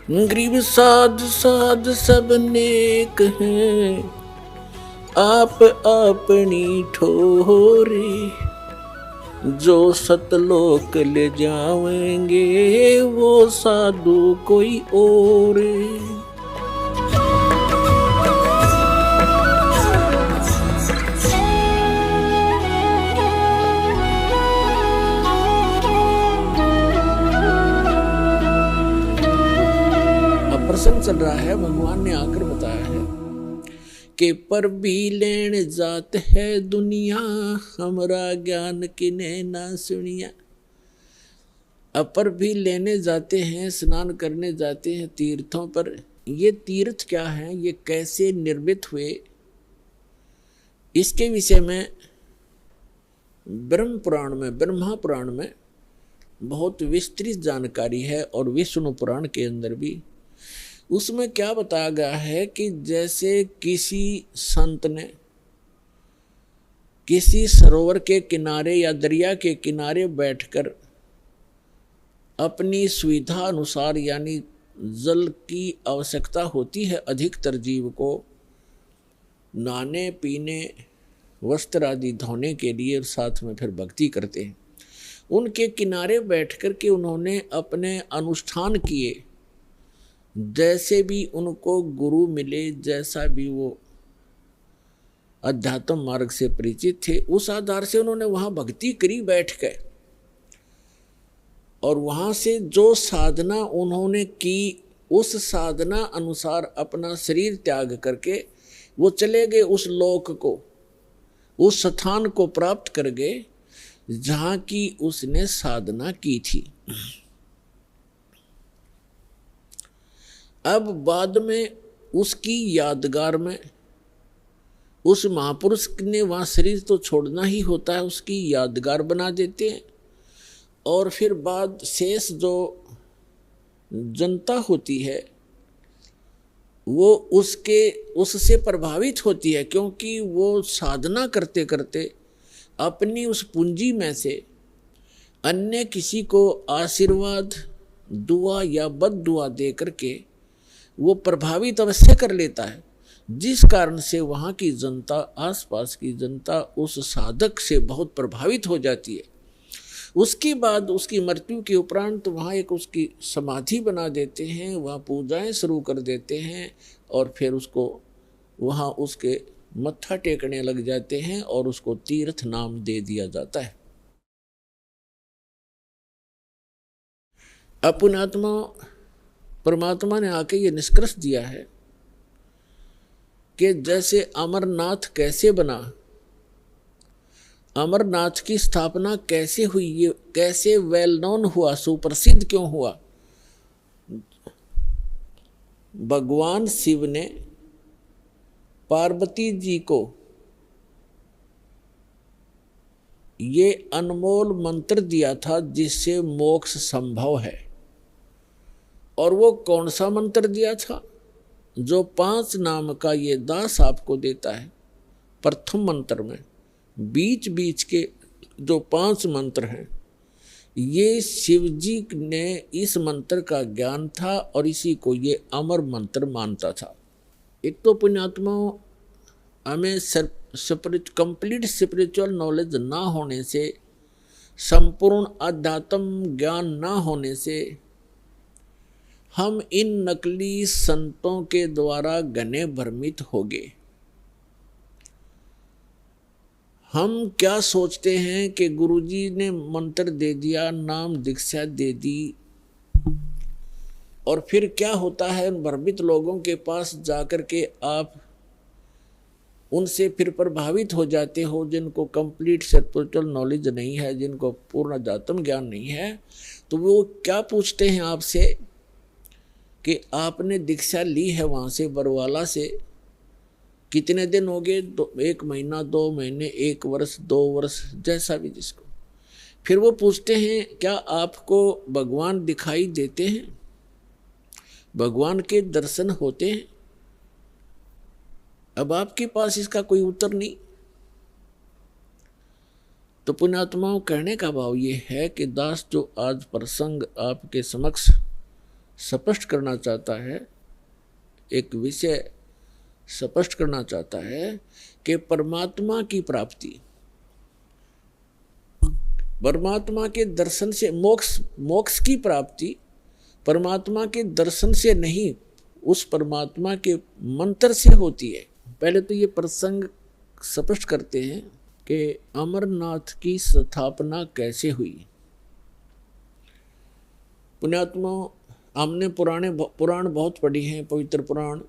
गरीब साध साध सब नेक हैं, आप अपनी ठोरे। जो सतलोक ले जाएंगे वो साधु कोई और। प्रसंग चल रहा है, भगवान ने आकर बताया है कि पर भी लेन जात है दुनिया, हमरा ज्ञान किने ना सुनिया। अपर भी लेने जाते हैं, स्नान करने जाते हैं तीर्थों पर। ये तीर्थ क्या है, ये कैसे निर्मित हुए, इसके विषय में ब्रह्म पुराण में, ब्रह्मा पुराण में बहुत विस्तृत जानकारी है, और विष्णु पुराण के अंदर भी। उसमें क्या बताया गया है कि जैसे किसी संत ने किसी सरोवर के किनारे या दरिया के किनारे बैठकर अपनी सुविधा अनुसार, यानी जल की आवश्यकता होती है अधिकतर जीव को नहाने पीने वस्त्र आदि धोने के लिए, और साथ में फिर भक्ति करते हैं। उनके किनारे बैठकर के उन्होंने अपने अनुष्ठान किए, जैसे भी उनको गुरु मिले, जैसा भी वो अध्यात्म मार्ग से परिचित थे, उस आधार से उन्होंने वहाँ भक्ति करी बैठ के। और वहाँ से जो साधना उन्होंने की, उस साधना अनुसार अपना शरीर त्याग करके वो चले गए उस लोक को, उस स्थान को प्राप्त कर गए जहाँ की उसने साधना की थी। अब बाद में उसकी यादगार में उस महापुरुष ने वहाँ शरीर तो छोड़ना ही होता है, उसकी यादगार बना देते हैं। और फिर बाद शेष जो जनता होती है वो उससे प्रभावित होती है, क्योंकि वो साधना करते करते अपनी उस पूंजी में से अन्य किसी को आशीर्वाद, दुआ या बद दुआ दे करके वो प्रभावित अवश्य कर लेता है, जिस कारण से वहाँ की जनता, आसपास की जनता उस साधक से बहुत प्रभावित हो जाती है। उसके बाद उसकी मृत्यु के उपरांत वहाँ एक उसकी समाधि बना देते हैं, वहाँ पूजाएं शुरू कर देते हैं, और फिर उसको वहाँ उसके मत्था टेकने लग जाते हैं, और उसको तीर्थ नाम दे दिया जाता है। अपुण्यात्मा परमात्मा ने आके ये निष्कर्ष दिया है कि जैसे अमरनाथ कैसे बना, अमरनाथ की स्थापना कैसे हुई, ये कैसे वेल नोन हुआ, सुप्रसिद्ध क्यों हुआ। भगवान शिव ने पार्वती जी को ये अनमोल मंत्र दिया था जिससे मोक्ष संभव है। और वो कौन सा मंत्र दिया था? जो 5 नाम का ये दास आपको देता है। प्रथम मंत्र में बीच बीच के जो 5 मंत्र हैं, ये शिव जी ने इस मंत्र का ज्ञान था और इसी को ये अमर मंत्र मानता था। एक तो पुण्यात्मा, हमें कंप्लीट स्पिरिचुअल नॉलेज ना होने से, संपूर्ण अध्यात्म ज्ञान ना होने से हम इन नकली संतों के द्वारा घने भ्रमित हो गए। हम क्या सोचते हैं कि गुरुजी ने मंत्र दे दिया, नाम दीक्षा दे दी, और फिर क्या होता है, उन भ्रमित लोगों के पास जाकर के आप उनसे फिर प्रभावित हो जाते हो, जिनको कंप्लीट स्पिरिचुअल नॉलेज नहीं है, जिनको पूर्ण अध्यात्म ज्ञान नहीं है। तो वो क्या पूछते हैं आपसे कि आपने दीक्षा ली है वहाँ से, बरवाला से, कितने दिन हो गए? 1 महीना, 2 महीने, 1 वर्ष, 2 वर्ष, जैसा भी जिसको। फिर वो पूछते हैं क्या आपको भगवान दिखाई देते हैं, भगवान के दर्शन होते हैं? अब आपके पास इसका कोई उत्तर नहीं। तो पुण्यात्माओं, कहने का भाव ये है कि दास जो आज प्रसंग आपके समक्ष स्पष्ट करना चाहता है, एक विषय स्पष्ट करना चाहता है कि परमात्मा की प्राप्ति, परमात्मा के दर्शन से मोक्ष की प्राप्ति परमात्मा के दर्शन से नहीं, उस परमात्मा के मंत्र से होती है। पहले तो ये प्रसंग स्पष्ट करते हैं कि अमरनाथ की स्थापना कैसे हुई। पुण्यात्मा, हमने पुराण बहुत पढ़ी हैं, पवित्र पुराण,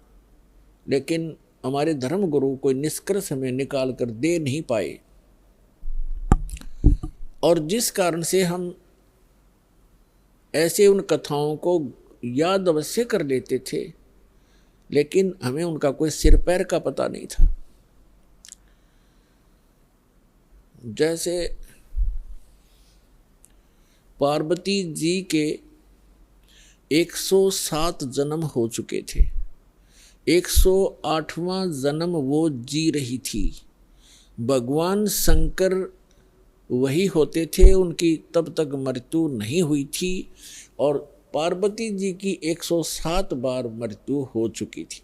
लेकिन हमारे धर्म गुरु कोई निष्कर्ष हमें निकाल कर दे नहीं पाए, और जिस कारण से हम ऐसे उन कथाओं को याद अवश्य कर लेते थे, लेकिन हमें उनका कोई सिर पैर का पता नहीं था। जैसे पार्वती जी के 107 जन्म हो चुके थे, 108वां जन्म वो जी रही थी। भगवान शंकर वही होते थे, उनकी तब तक मृत्यु नहीं हुई थी, और पार्वती जी की 107 बार मृत्यु हो चुकी थी।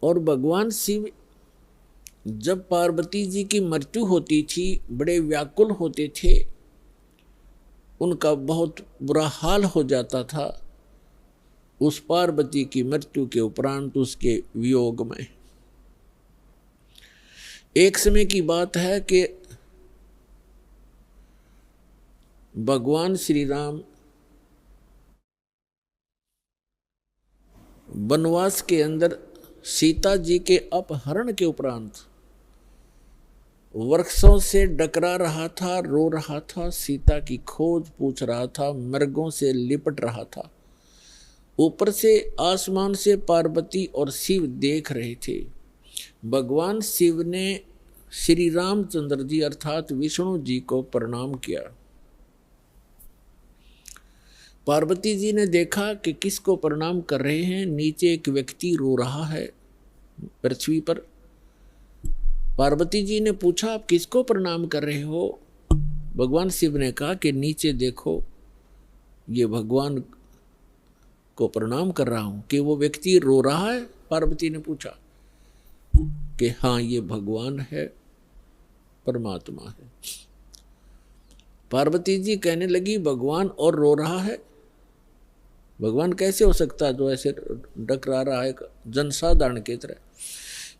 और भगवान शिव जब पार्वती जी की मृत्यु होती थी बड़े व्याकुल होते थे, उनका बहुत बुरा हाल हो जाता था उस पार्वती की मृत्यु के उपरांत, उसके वियोग में। एक समय की बात है कि भगवान श्री राम वनवास के अंदर सीता जी के अपहरण के उपरांत वृक्षों से डकरा रहा था, रो रहा था, सीता की खोज पूछ रहा था, मृगों से लिपट रहा था। ऊपर से आसमान से पार्वती और शिव देख रहे थे। भगवान शिव ने श्री रामचंद्र जी अर्थात विष्णु जी को प्रणाम किया। पार्वती जी ने देखा कि किसको प्रणाम कर रहे हैं, नीचे एक व्यक्ति रो रहा है पृथ्वी पर। पार्वती जी ने पूछा, आप किसको प्रणाम कर रहे हो? भगवान शिव ने कहा कि नीचे देखो, ये भगवान को प्रणाम कर रहा हूं। कि वो व्यक्ति रो रहा है? पार्वती ने पूछा कि हाँ, ये भगवान है, परमात्मा है। पार्वती जी कहने लगी, भगवान और रो रहा है? भगवान कैसे हो सकता है जो ऐसे डकरा रहा है जनसाधारण की तरह?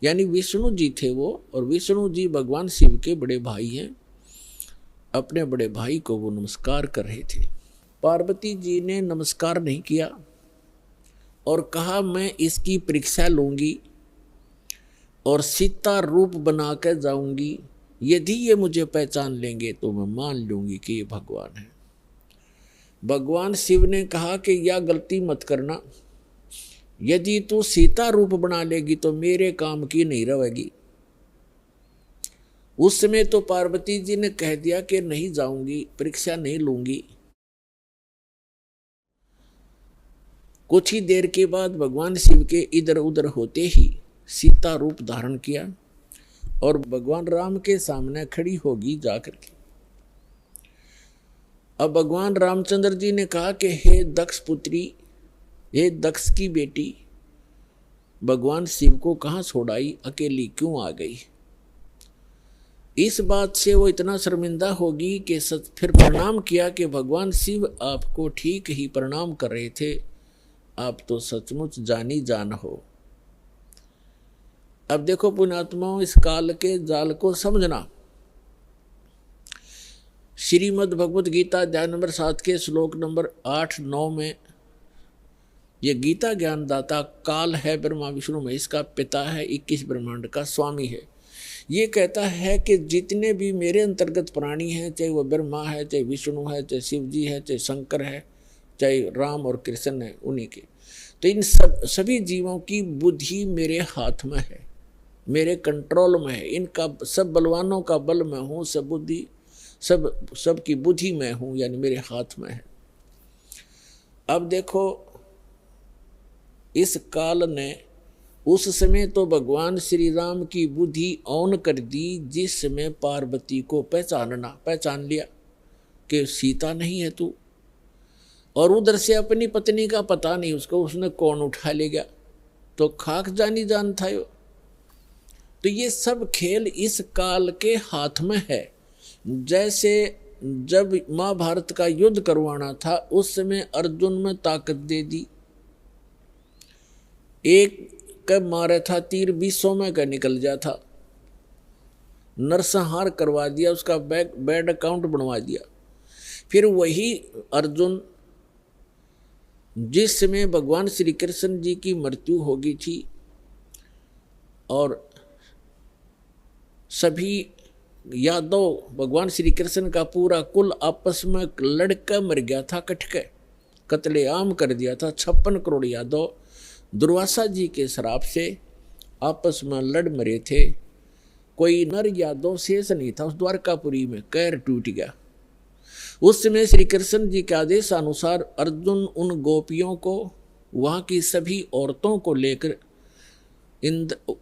यानी विष्णु जी थे वो, और विष्णु जी भगवान शिव के बड़े भाई हैं। अपने बड़े भाई को वो नमस्कार कर रहे थे। पार्वती जी ने नमस्कार नहीं किया और कहा, मैं इसकी परीक्षा लूंगी और सीता रूप बना कर जाऊंगी। यदि ये मुझे पहचान लेंगे तो मैं मान लूंगी कि ये भगवान है। भगवान शिव ने कहा कि यह गलती मत करना, यदि तू सीता रूप बना लेगी तो मेरे काम की नहीं रहेगी। उस समय तो पार्वती जी ने कह दिया कि नहीं जाऊंगी, परीक्षा नहीं लूंगी। कुछ ही देर के बाद भगवान शिव के इधर उधर होते ही सीता रूप धारण किया और भगवान राम के सामने खड़ी होगी जाकर के। अब भगवान रामचंद्र जी ने कहा कि हे दक्ष पुत्री, हे दक्ष की बेटी, भगवान शिव को कहाँ छोड़ाई, अकेली क्यों आ गई? इस बात से वो इतना शर्मिंदा होगी कि फिर प्रणाम किया कि भगवान शिव आपको ठीक ही प्रणाम कर रहे थे, आप तो सचमुच जानी जान हो। अब देखो पुण्यात्माओं, इस काल के जाल को समझना। श्रीमद् भगवत गीता अध्याय नंबर 7 के श्लोक नंबर 8-9 में ये गीता ज्ञानदाता काल है, ब्रह्मा विष्णु महेश का पिता है, 21 ब्रह्मांड का स्वामी है। ये कहता है कि जितने भी मेरे अंतर्गत प्राणी हैं, चाहे वो ब्रह्मा है, चाहे विष्णु है, चाहे शिव जी है, चाहे शंकर है, चाहे राम और कृष्ण है, उन्हीं के, तो इन सभी जीवों की बुद्धि मेरे हाथ में है, मेरे कंट्रोल में है। इनका सब बलवानों का बल मैं हूँ, सब बुद्धि सब की बुद्धि मैं हूँ, यानी मेरे हाथ में है। अब देखो, इस काल ने उस समय तो भगवान श्री राम की बुद्धि ऑन कर दी, जिस समय पार्वती को पहचान लिया कि सीता नहीं है तू। और उधर से अपनी पत्नी का पता नहीं उसको, उसने कौन उठा ले गया, तो खाक जानी जान था यो। तो ये सब खेल इस काल के हाथ में है। जैसे जब महाभारत का युद्ध करवाना था उस समय अर्जुन में ताकत दे दी, एक कब मारा था तीर 20 में का निकल जा था, नरसंहार करवा दिया, उसका बैड अकाउंट बनवा दिया। फिर वही अर्जुन जिस समय भगवान श्री कृष्ण जी की मृत्यु हो गई थी और सभी यादव भगवान श्री कृष्ण का पूरा कुल आपस में लड़का मर गया था, कत्लेआम कर दिया था। 56 करोड़ यादव दुर्वासा जी के श्राप से आपस में लड़ मरे थे। कोई नर यादव शेष नहीं था उस द्वारकापुरी में, कैर टूट गया। उस समय श्री कृष्ण जी के आदेश अनुसार अर्जुन उन गोपियों को, वहाँ की सभी औरतों को लेकर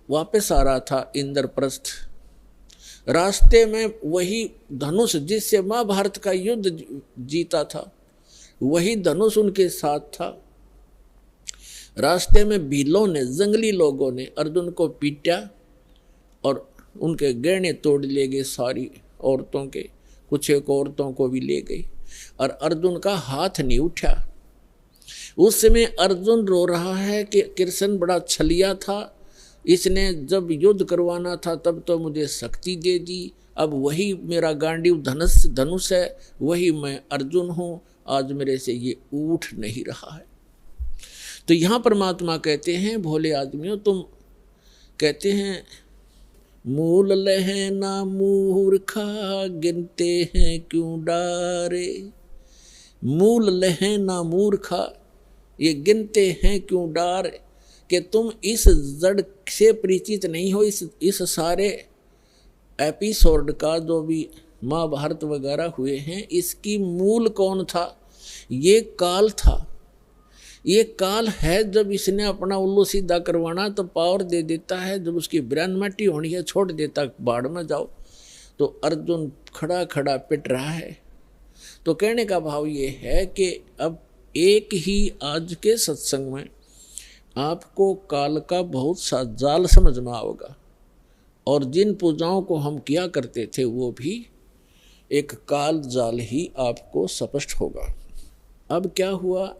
वापस आ रहा था इंद्रप्रस्थ। रास्ते में वही धनुष जिससे महाभारत का युद्ध जीता था, वही धनुष उनके साथ था। रास्ते में भीलों ने, जंगली लोगों ने अर्जुन को पीटा और उनके गहने तोड़ ले गए, सारी औरतों के, कुछ एक औरतों को भी ले गई और अर्जुन का हाथ नहीं उठा। उस समय अर्जुन रो रहा है कि कृष्ण बड़ा छलिया था, इसने जब युद्ध करवाना था तब तो मुझे शक्ति दे दी, अब वही मेरा गांडीव धनुष है, वही मैं अर्जुन हूँ, आज मेरे से ये उठ नहीं रहा है। तो यहाँ परमात्मा कहते हैं, भोले आदमियों तुम कहते हैं मूल लहे ना मूर्खा गिनते हैं क्यों डारे, मूल लहे ना मूर्खा, ये गिनते हैं क्यों डारे, कि तुम इस जड़ से परिचित नहीं हो। इस सारे एपिसोड का जो भी महाभारत वगैरह हुए हैं, इसकी मूल कौन था? ये काल था। ये काल है, जब इसने अपना उल्लू सीधा करवाना तो पावर दे देता है, जब उसकी ब्रेन मट्टी होनी है छोड़ देता बाढ़ में जाओ। तो अर्जुन खड़ा खड़ा पिट रहा है। तो कहने का भाव ये है कि अब एक ही आज के सत्संग में आपको काल का बहुत सा जाल समझ में आओगा, और जिन पूजाओं को हम किया करते थे वो भी एक काल जाल ही आपको स्पष्ट होगा। अब क्या हुआ,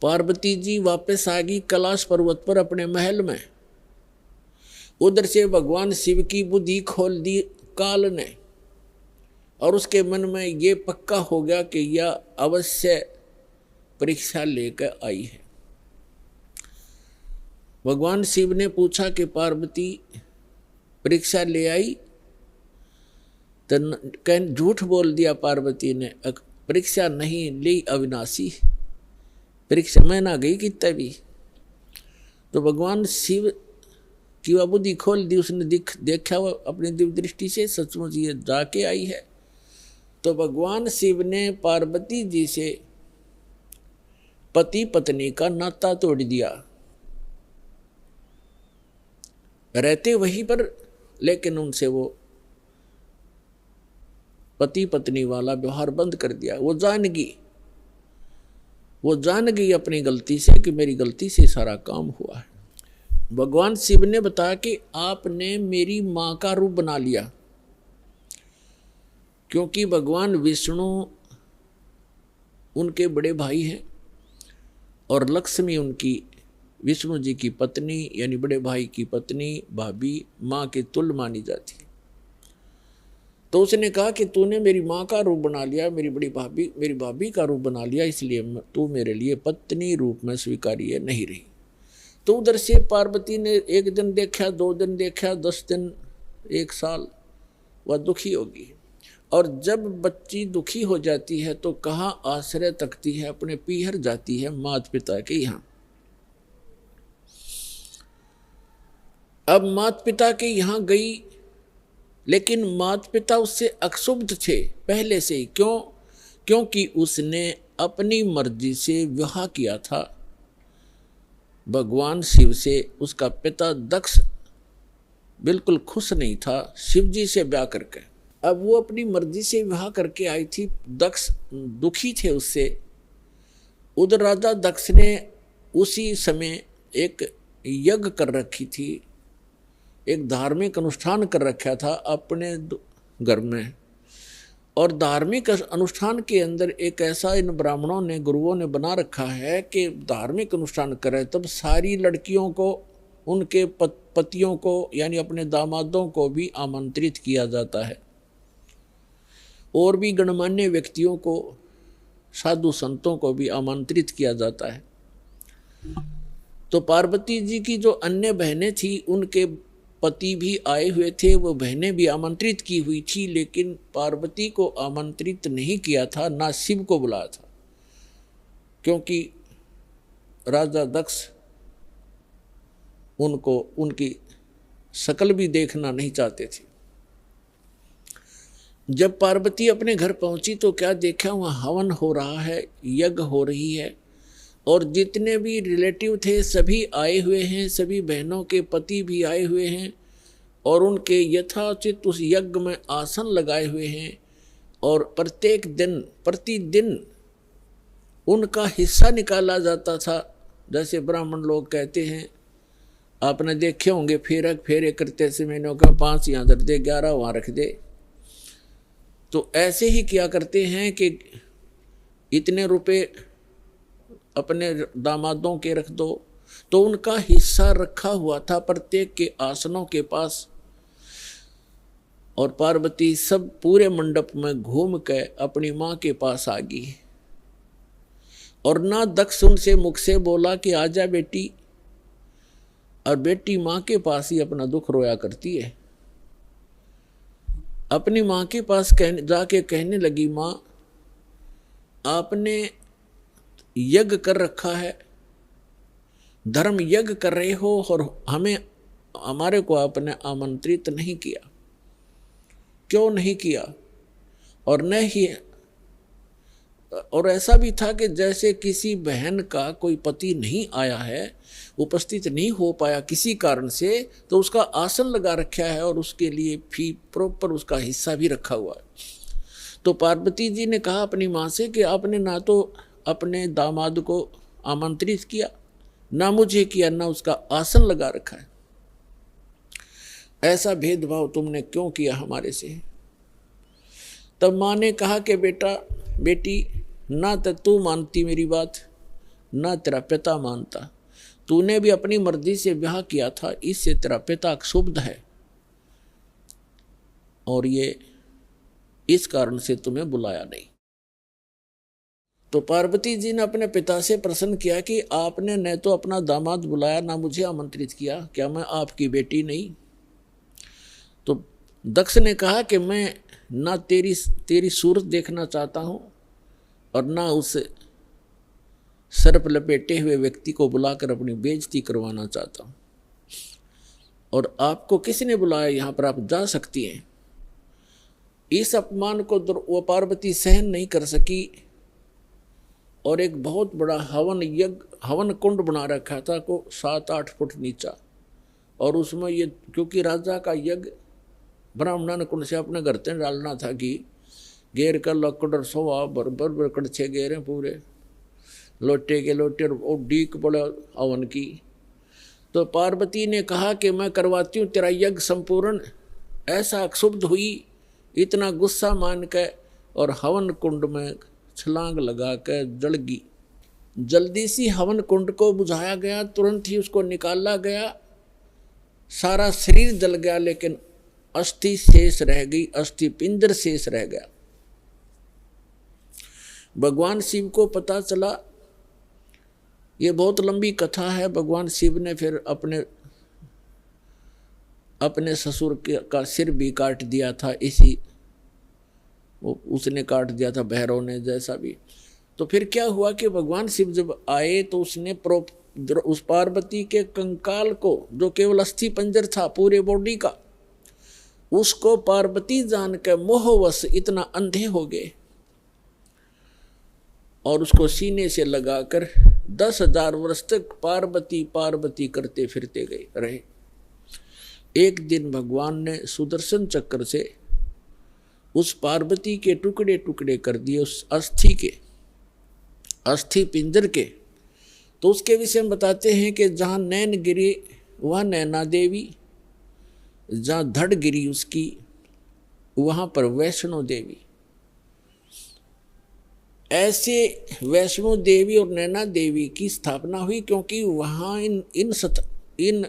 पार्वती जी वापस आ गई कैलाश पर्वत पर अपने महल में। उधर से भगवान शिव की बुद्धि खोल दी काल ने, और उसके मन में ये पक्का हो गया कि यह अवश्य परीक्षा लेकर आई है। भगवान शिव ने पूछा कि पार्वती परीक्षा ले आई? तो झूठ बोल दिया पार्वती ने, परीक्षा नहीं ली अविनाशी, परीक्षा में ना गई कितना भी। तो भगवान शिव की वह बुद्धि खोल दी, उसने देखा वो अपनी दिव्य दृष्टि से सचमुच ये जाके आई है। तो भगवान शिव ने पार्वती जी से पति पत्नी का नाता तोड़ दिया, रहते वहीं पर, लेकिन उनसे वो पति पत्नी वाला व्यवहार बंद कर दिया। वो जान गई अपनी गलती से कि मेरी गलती से सारा काम हुआ है। भगवान शिव ने बताया कि आपने मेरी माँ का रूप बना लिया, क्योंकि भगवान विष्णु उनके बड़े भाई हैं और लक्ष्मी उनकी विष्णु जी की पत्नी यानी बड़े भाई की पत्नी भाभी माँ के तुल्य मानी जाती है। तो उसने कहा कि तूने मेरी माँ का रूप बना लिया, मेरी भाभी का रूप बना लिया, इसलिए तू मेरे लिए पत्नी रूप में स्वीकार्य नहीं रही। तो उधर से पार्वती ने एक दिन देखा, 2 दिन देखा, 10 दिन, 1 साल, वह दुखी होगी। और जब बच्ची दुखी हो जाती है तो कहाँ आश्रय तकती है, अपने पीहर जाती है माता पिता के यहाँ। अब माता पिता के यहाँ गई, लेकिन माता पिता उससे अक्षुब्ध थे पहले से ही। क्यों? क्योंकि उसने अपनी मर्जी से विवाह किया था भगवान शिव से। उसका पिता दक्ष बिल्कुल खुश नहीं था शिव जी से ब्याह करके। अब वो अपनी मर्जी से विवाह करके आई थी। दक्ष दुखी थे उससे। उधर राजा दक्ष ने उसी समय एक यज्ञ कर रखी थी, एक धार्मिक अनुष्ठान कर रखा था अपने घर में। और धार्मिक अनुष्ठान के अंदर एक ऐसा इन ब्राह्मणों ने, गुरुओं ने बना रखा है कि धार्मिक अनुष्ठान करे तब सारी लड़कियों को, उनके पतियों को यानी अपने दामादों को भी आमंत्रित किया जाता है, और भी गणमान्य व्यक्तियों को, साधु संतों को भी आमंत्रित किया जाता है। तो पार्वती जी की जो अन्य बहनें थी उनके पति भी आए हुए थे, वो बहनें भी आमंत्रित की हुई थी, लेकिन पार्वती को आमंत्रित नहीं किया था, ना शिव को बुलाया था, क्योंकि राजा दक्ष उनको उनकी शक्ल भी देखना नहीं चाहते थे। जब पार्वती अपने घर पहुंची तो क्या देखा, वहाँ हवन हो रहा है, यज्ञ हो रही है, और जितने भी रिलेटिव थे सभी आए हुए हैं, सभी बहनों के पति भी आए हुए हैं, और उनके यथाचित उस यज्ञ में आसन लगाए हुए हैं, और प्रत्येक दिन प्रतिदिन उनका हिस्सा निकाला जाता था। जैसे ब्राह्मण लोग कहते हैं, आपने देखे होंगे फेरे करते से मैंने कहा 5 यहाँ धर दे, 11 वहाँ रख दे। तो ऐसे ही किया करते हैं कि इतने रुपए अपने दामादों के रख दो, तो उनका हिस्सा रखा हुआ था प्रत्येक के आसनों के पास। और पार्वती सब पूरे मंडप में घूम के अपनी माँ के पास आ गई, और ना दक्ष उनसे मुख से बोला कि आजा बेटी, और बेटी माँ के पास ही अपना दुख रोया करती है। अपनी माँ के पास जाके कहने लगी, माँ आपने यज्ञ कर रखा है, धर्म यज्ञ कर रहे हो, और हमारे को आपने आमंत्रित नहीं किया, क्यों नहीं किया? और न ही, और ऐसा भी था कि जैसे किसी बहन का कोई पति नहीं आया है, उपस्थित नहीं हो पाया किसी कारण से, तो उसका आसन लगा रखा है और उसके लिए फी प्रॉपर उसका हिस्सा भी रखा हुआ है। तो पार्वती जी ने कहा अपनी माँ से कि आपने ना तो अपने दामाद को आमंत्रित किया, ना मुझे किया, ना उसका आसन लगा रखा है, ऐसा भेदभाव तुमने क्यों किया हमारे से? तब माँ ने कहा कि बेटी, ना तो तू मानती मेरी बात, ना तेरा पिता मानता, तूने भी अपनी मर्जी से ब्याह किया था, इससे तेरा पिता क्षुब्ध है, और ये इस कारण से तुम्हें बुलाया नहीं। तो पार्वती जी ने अपने पिता से प्रश्न किया कि आपने न तो अपना दामाद बुलाया, ना मुझे आमंत्रित किया, क्या मैं आपकी बेटी नहीं? तो दक्ष ने कहा कि मैं ना तेरी सूरत देखना चाहता हूँ, और ना उस सर्प लपेटे हुए व्यक्ति को बुलाकर अपनी बेइज्जती करवाना चाहता हूँ, और आपको किसने बुलाया? यहाँ पर आप जा सकती हैं। इस अपमान को वो पार्वती सहन नहीं कर सकी, और एक बहुत बड़ा हवन कुंड बना रखा था को 7-8 फुट नीचा, और उसमें ये, क्योंकि राजा का यज्ञ ब्राह्मण ने कुंड से अपने घर से डालना था कि घेर कर लकड़ और सोवा बरबर कड़छे घेरे पूरे लोटे के लोटे, और डीक पड़े हवन की। तो पार्वती ने कहा कि मैं करवाती हूँ तेरा यज्ञ संपूर्ण। ऐसा क्षुब्ध हुई, इतना गुस्सा मान के, और हवन कुंड में छलांग लगा कर जल गई। जल्दी सी हवन कुंड को बुझाया गया, तुरंत ही उसको निकाला गया, सारा शरीर जल गया, लेकिन अस्थि शेष रह गई, अस्थि पिंजर शेष रह गया। भगवान शिव को पता चला, ये बहुत लंबी कथा है। भगवान शिव ने फिर अपने ससुर का सिर भी काट दिया था, उसने काट दिया था, भैरव ने, जैसा भी। तो फिर क्या हुआ कि भगवान शिव जब आए तो उसने उस पार्वती के कंकाल को, जो केवल अस्थि पंजर था पूरे बॉडी का, उसको पार्वती जान के मोहवश इतना अंधे हो गए, और उसको सीने से लगाकर 10,000 वर्ष तक पार्वती पार्वती करते फिरते रहे। एक दिन भगवान ने सुदर्शन चक्र से उस पार्वती के टुकड़े टुकड़े कर दिए, उस अस्थि के, अस्थि पिंजर के। तो उसके विषय में बताते हैं कि जहाँ नैन गिरी वह नैना देवी, जहाँ धड़ गिरी उसकी वहाँ पर वैष्णो देवी। ऐसे वैष्णो देवी और नैना देवी की स्थापना हुई क्योंकि वहाँ इन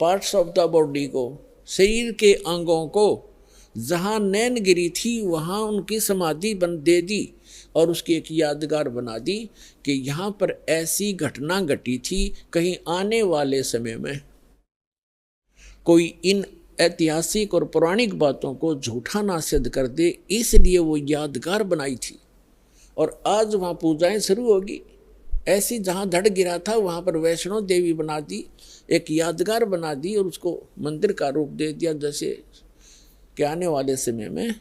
पार्ट्स ऑफ द बॉडी को, शरीर के अंगों को, जहाँ नैन गिरी थी वहाँ उनकी समाधि दे दी और उसकी एक यादगार बना दी कि यहाँ पर ऐसी घटना घटी थी, कहीं आने वाले समय में कोई इन ऐतिहासिक और पौराणिक बातों को झूठा ना सिद्ध कर दे, इसलिए वो यादगार बनाई थी। और आज वहाँ पूजाएं शुरू होगी। ऐसी जहाँ धड़ गिरा था वहाँ पर वैष्णो देवी बना दी, एक यादगार बना दी और उसको मंदिर का रूप दे दिया, जैसे कि आने वाले समय में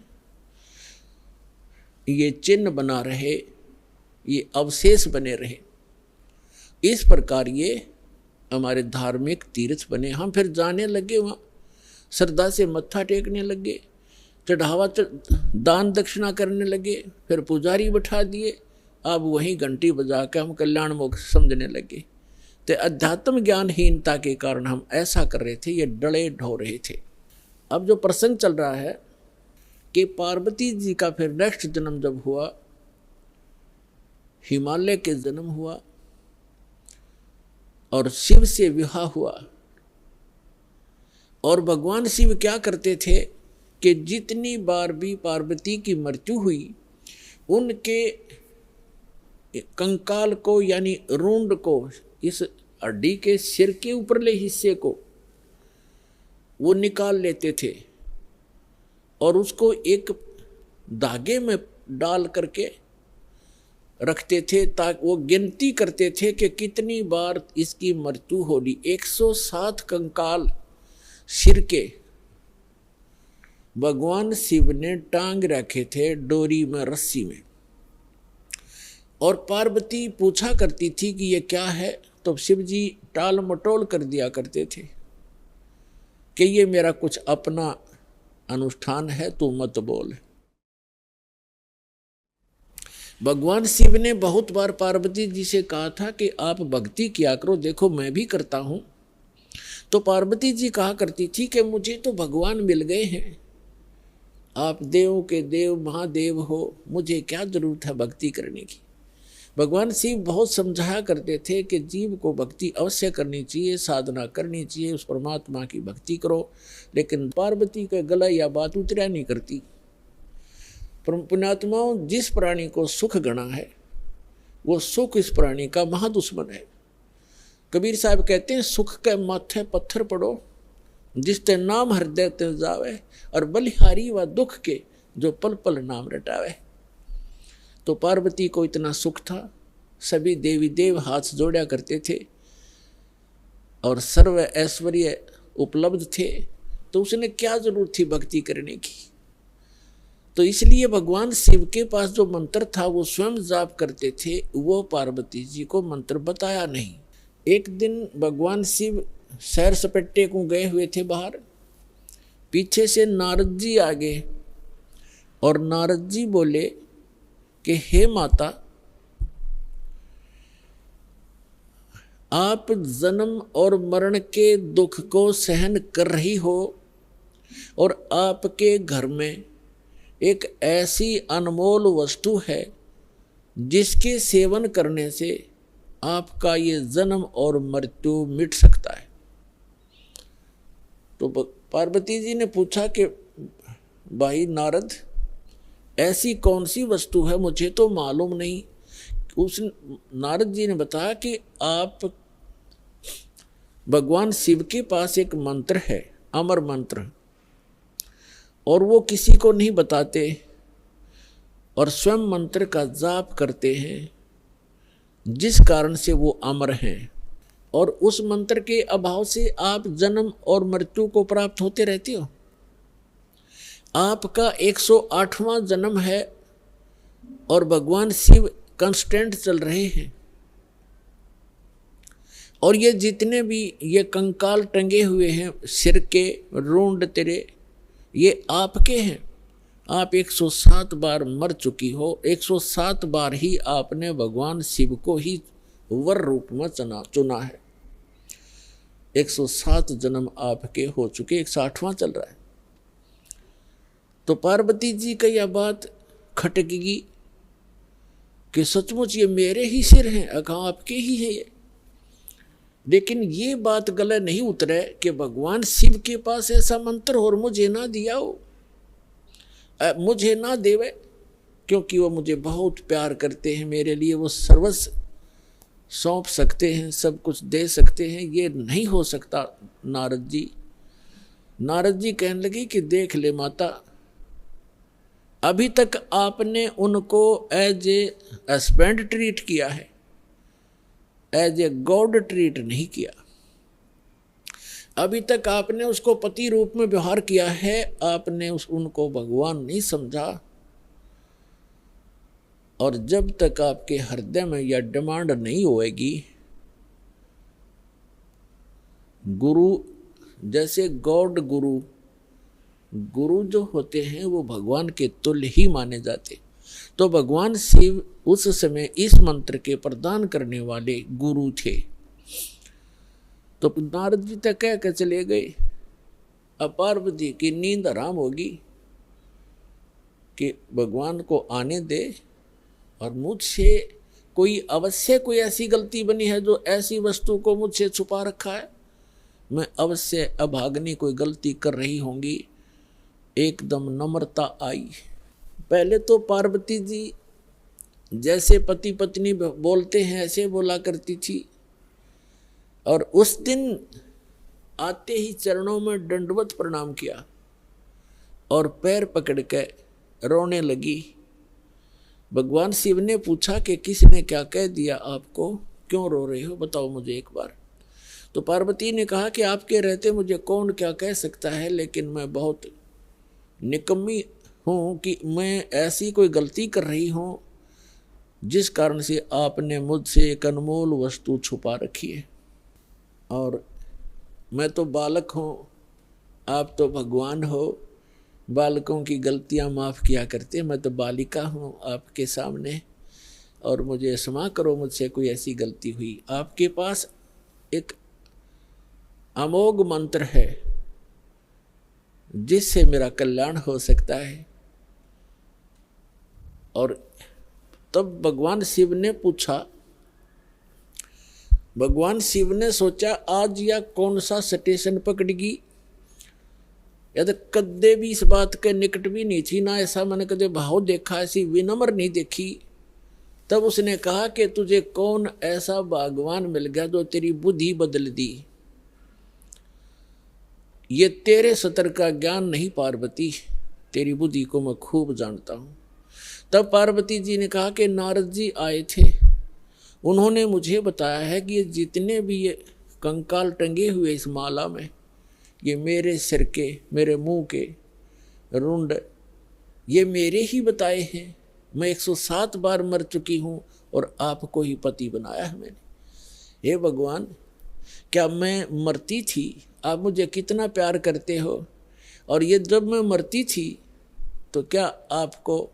ये चिन्ह बना रहे, ये अवशेष बने रहे। इस प्रकार ये हमारे धार्मिक तीर्थ बने। हम फिर जाने लगे, वहाँ श्रद्धा से मत्था टेकने लगे, चढ़ावा दान दक्षिणा करने लगे, फिर पुजारी बैठा दिए, अब वहीं घंटी बजा के हम कल्याण मोक्ष समझने लगे। तो अध्यात्म ज्ञानहीनता के कारण हम ऐसा कर रहे थे, ये डले ढो रहे थे। अब जो प्रसंग चल रहा है कि पार्वती जी का फिर नेक्स्ट जन्म जब हुआ, हिमालय के जन्म हुआ और शिव से विवाह हुआ। और भगवान शिव क्या करते थे कि जितनी बार भी पार्वती की मृत्यु हुई, उनके कंकाल को यानी रूंड को, इस हड्डी के सिर के ऊपरले हिस्से को वो निकाल लेते थे और उसको एक धागे में डाल करके रखते थे, ताकि वो गिनती करते थे कि कितनी बार इसकी मृत्यु होगी। 107 कंकाल सिर के भगवान शिव ने टांग रखे थे डोरी में, रस्सी में। और पार्वती पूछा करती थी कि ये क्या है, तो शिव जी टाल मटोल कर दिया करते थे कि ये मेरा कुछ अपना अनुष्ठान है, तू मत बोल। भगवान शिव ने बहुत बार पार्वती जी से कहा था कि आप भक्ति किया करो, देखो मैं भी करता हूं। तो पार्वती जी कहा करती थी कि मुझे तो भगवान मिल गए हैं, आप देवों के देव महादेव हो, मुझे क्या जरूरत है भक्ति करने की। भगवान शिव बहुत समझाया करते थे कि जीव को भक्ति अवश्य करनी चाहिए, साधना करनी चाहिए, उस परमात्मा की भक्ति करो। लेकिन पार्वती का गला या बात उतरा नहीं करती। पुण्यात्माओं, जिस प्राणी को सुख गणा है वो सुख इस प्राणी का महादुश्मन है। कबीर साहब कहते हैं, सुख के माथे पत्थर पड़ो जिसते नाम हृदय ते जावे, और बलिहारी व दुख के जो पल पल नाम रटावे। तो पार्वती को इतना सुख था, सभी देवी देव हाथ जोड़ा करते थे और सर्व ऐश्वर्य उपलब्ध थे, तो उसने क्या जरूरत थी भक्ति करने की। तो इसलिए भगवान शिव के पास जो मंत्र था वो स्वयं जाप करते थे, वो पार्वती जी को मंत्र बताया नहीं। एक दिन भगवान शिव सैर सपट्टे को गए हुए थे बाहर, पीछे से नारद जी आ गए और नारद जी बोले कि हे माता, आप जन्म और मरण के दुख को सहन कर रही हो और आपके घर में एक ऐसी अनमोल वस्तु है जिसके सेवन करने से आपका ये जन्म और मृत्यु मिट सकता है। तो पार्वती जी ने पूछा कि भाई नारद, ऐसी कौन सी वस्तु है, मुझे तो मालूम नहीं। उस नारद जी ने बताया कि आप भगवान शिव के पास एक मंत्र है, अमर मंत्र, और वो किसी को नहीं बताते और स्वयं मंत्र का जाप करते हैं, जिस कारण से वो अमर हैं। और उस मंत्र के अभाव से आप जन्म और मृत्यु को प्राप्त होते रहते हो। आपका 108वां जन्म है और भगवान शिव कांस्टेंट चल रहे हैं। और ये जितने भी ये कंकाल टंगे हुए हैं सिर के, रूंड तेरे, ये आपके हैं। आप 107 बार मर चुकी हो, 107 बार ही आपने भगवान शिव को ही वर रूप में चुना है। 107 जन्म आपके हो चुके, 108वां चल रहा है। तो पार्वती जी का यह बात खटकेगी कि सचमुच ये मेरे ही सिर हैं, अगर आपके ही है ये। लेकिन ये बात गले नहीं उतरे कि भगवान शिव के पास ऐसा मंत्र और मुझे ना दिया हो, मुझे ना देवे, क्योंकि वो मुझे बहुत प्यार करते हैं, मेरे लिए वो सर्वस्व सौंप सकते हैं, सब कुछ दे सकते हैं। ये नहीं हो सकता नारद जी। नारद जी कहने लगे कि देख ले माता, अभी तक आपने उनको एज ए हस्बैंड ट्रीट किया है, एज ए गॉड ट्रीट नहीं किया। अभी तक आपने उसको पति रूप में व्यवहार किया है, आपने उनको भगवान नहीं समझा। और जब तक आपके हृदय में यह डिमांड नहीं होएगी, गुरु जैसे गॉड गुरु जो होते हैं वो भगवान के तुल्य ही माने जाते। तो भगवान शिव उस समय इस मंत्र के प्रदान करने वाले गुरु थे। तो नारद जी तक कह के चले गए। अब पार्वती की नींद आराम होगी कि भगवान को आने दे, और मुझसे कोई अवश्य कोई ऐसी गलती बनी है जो ऐसी वस्तु को मुझसे छुपा रखा है, मैं अवश्य अभाग्नि कोई गलती कर रही होंगी। एकदम नम्रता आई। पहले तो पार्वती जी जैसे पति पत्नी बोलते हैं ऐसे बोला करती थी, और उस दिन आते ही चरणों में दंडवत प्रणाम किया और पैर पकड़ के रोने लगी। भगवान शिव ने पूछा कि किसने क्या कह दिया आपको, क्यों रो रहे हो, बताओ मुझे एक बार। तो पार्वती ने कहा कि आपके रहते मुझे कौन क्या कह सकता है, लेकिन मैं बहुत निकम्मी हूँ कि मैं ऐसी कोई गलती कर रही हूँ जिस कारण से आपने मुझसे एक अनमोल वस्तु छुपा रखी है। और मैं तो बालक हूँ, आप तो भगवान हो, बालकों की गलतियाँ माफ़ किया करते, मैं तो बालिका हूँ आपके सामने, और मुझे क्षमा करो, मुझसे कोई ऐसी गलती हुई। आपके पास एक अमोघ मंत्र है जिससे मेरा कल्याण हो सकता है। और तब भगवान शिव ने पूछा, भगवान शिव ने सोचा आज या कौन सा स्टेशन पकड़ेगी, या तो कदे भी इस बात के निकट भी नहीं थी, ना ऐसा मैंने कदे भाव देखा, ऐसी विनम्र नहीं देखी। तब उसने कहा कि तुझे कौन ऐसा भगवान मिल गया जो तेरी बुद्धि बदल दी। ये तेरे सतर का ज्ञान नहीं पार्वती, तेरी बुद्धि को मैं खूब जानता हूँ। तब पार्वती जी ने कहा कि नारद जी आए थे, उन्होंने मुझे बताया है कि ये जितने भी ये कंकाल टंगे हुए इस माला में, ये मेरे सिर के, मेरे मुंह के रुंड, ये मेरे ही बताए हैं। मैं 107 बार मर चुकी हूँ और आपको ही पति बनाया है मैंने। हे भगवान, क्या मैं मरती थी, आप मुझे कितना प्यार करते हो, और ये जब मैं मरती थी तो क्या आपको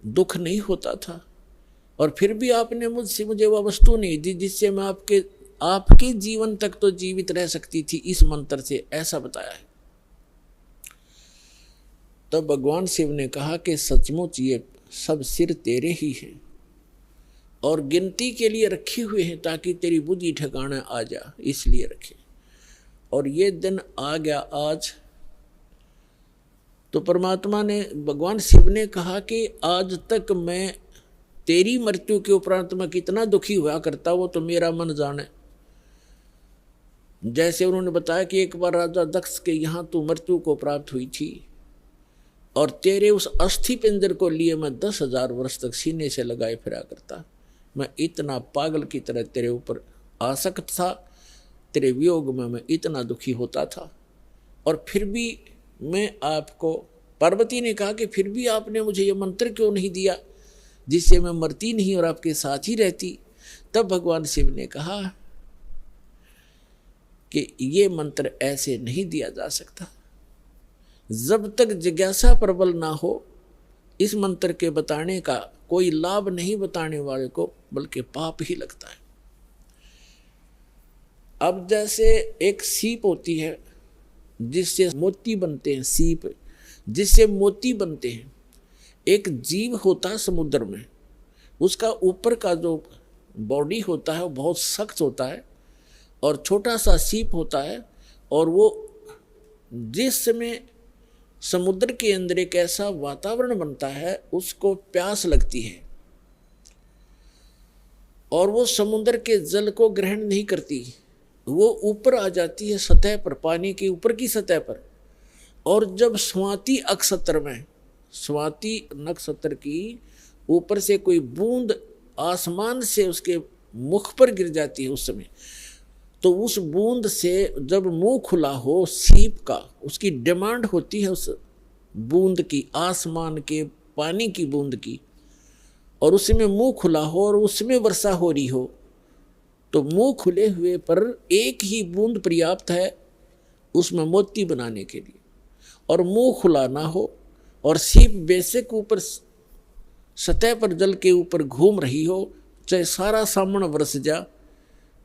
दुख नहीं होता था, और फिर भी आपने मुझे वह वस्तु नहीं दी जिससे मैं आपके जीवन तक तो जीवित रह सकती थी, इस मंत्र से ऐसा बताया है। तब भगवान शिव ने कहा कि सचमुच ये सब सिर तेरे ही हैं और गिनती के लिए रखे हुए हैं ताकि तेरी बुद्धि ठिकाने आ जा, इसलिए रखे। और ये दिन आ गया आज। तो परमात्मा ने, भगवान शिव ने कहा कि आज तक मैं तेरी मृत्यु के उपरांत मैं कितना दुखी हुआ करता, वो तो मेरा मन जाने। जैसे उन्होंने बताया कि एक बार राजा दक्ष के यहाँ तू मृत्यु को प्राप्त हुई थी, और तेरे उस अस्थि पिंजर को लिए मैं 10,000 वर्ष तक सीने से लगाए फिरा करता। मैं इतना पागल की तरह तेरे ऊपर आसक्त था, तेरे वियोग में मैं इतना दुखी होता था, और फिर भी मैं आपको, पार्वती ने कहा कि फिर भी आपने मुझे ये मंत्र क्यों नहीं दिया जिससे मैं मरती नहीं और आपके साथ ही रहती। तब भगवान शिव ने कहा कि ये मंत्र ऐसे नहीं दिया जा सकता, जब तक जिज्ञासा प्रबल ना हो इस मंत्र के बताने का कोई लाभ नहीं बताने वाले को, बल्कि पाप ही लगता है। अब जैसे एक सीप होती है जिससे मोती बनते हैं, सीप जिससे मोती बनते हैं। एक जीव होता है समुद्र में, उसका ऊपर का जो बॉडी होता है वो बहुत सख्त होता है और छोटा सा सीप होता है, और वो जिस समय समुद्र के अंदर एक ऐसा वातावरण बनता है उसको प्यास लगती है और वो समुद्र के जल को ग्रहण नहीं करती, वो ऊपर आ जाती है सतह पर, पानी के ऊपर की सतह पर। और जब स्वाति नक्षत्र में, स्वाति नक्षत्र की ऊपर से कोई बूंद आसमान से उसके मुख पर गिर जाती है उस समय, तो उस बूंद से जब मुंह खुला हो सीप का, उसकी डिमांड होती है उस बूंद की, आसमान के पानी की बूंद की, और उसमें मुंह खुला हो और उसमें वर्षा हो रही हो, तो मुंह खुले हुए पर एक ही बूंद पर्याप्त है उसमें मोती बनाने के लिए, और मुंह खुला ना हो और सीप बेसिक ऊपर सतह पर जल के ऊपर घूम रही हो, चाहे सारा सामन बरस जा,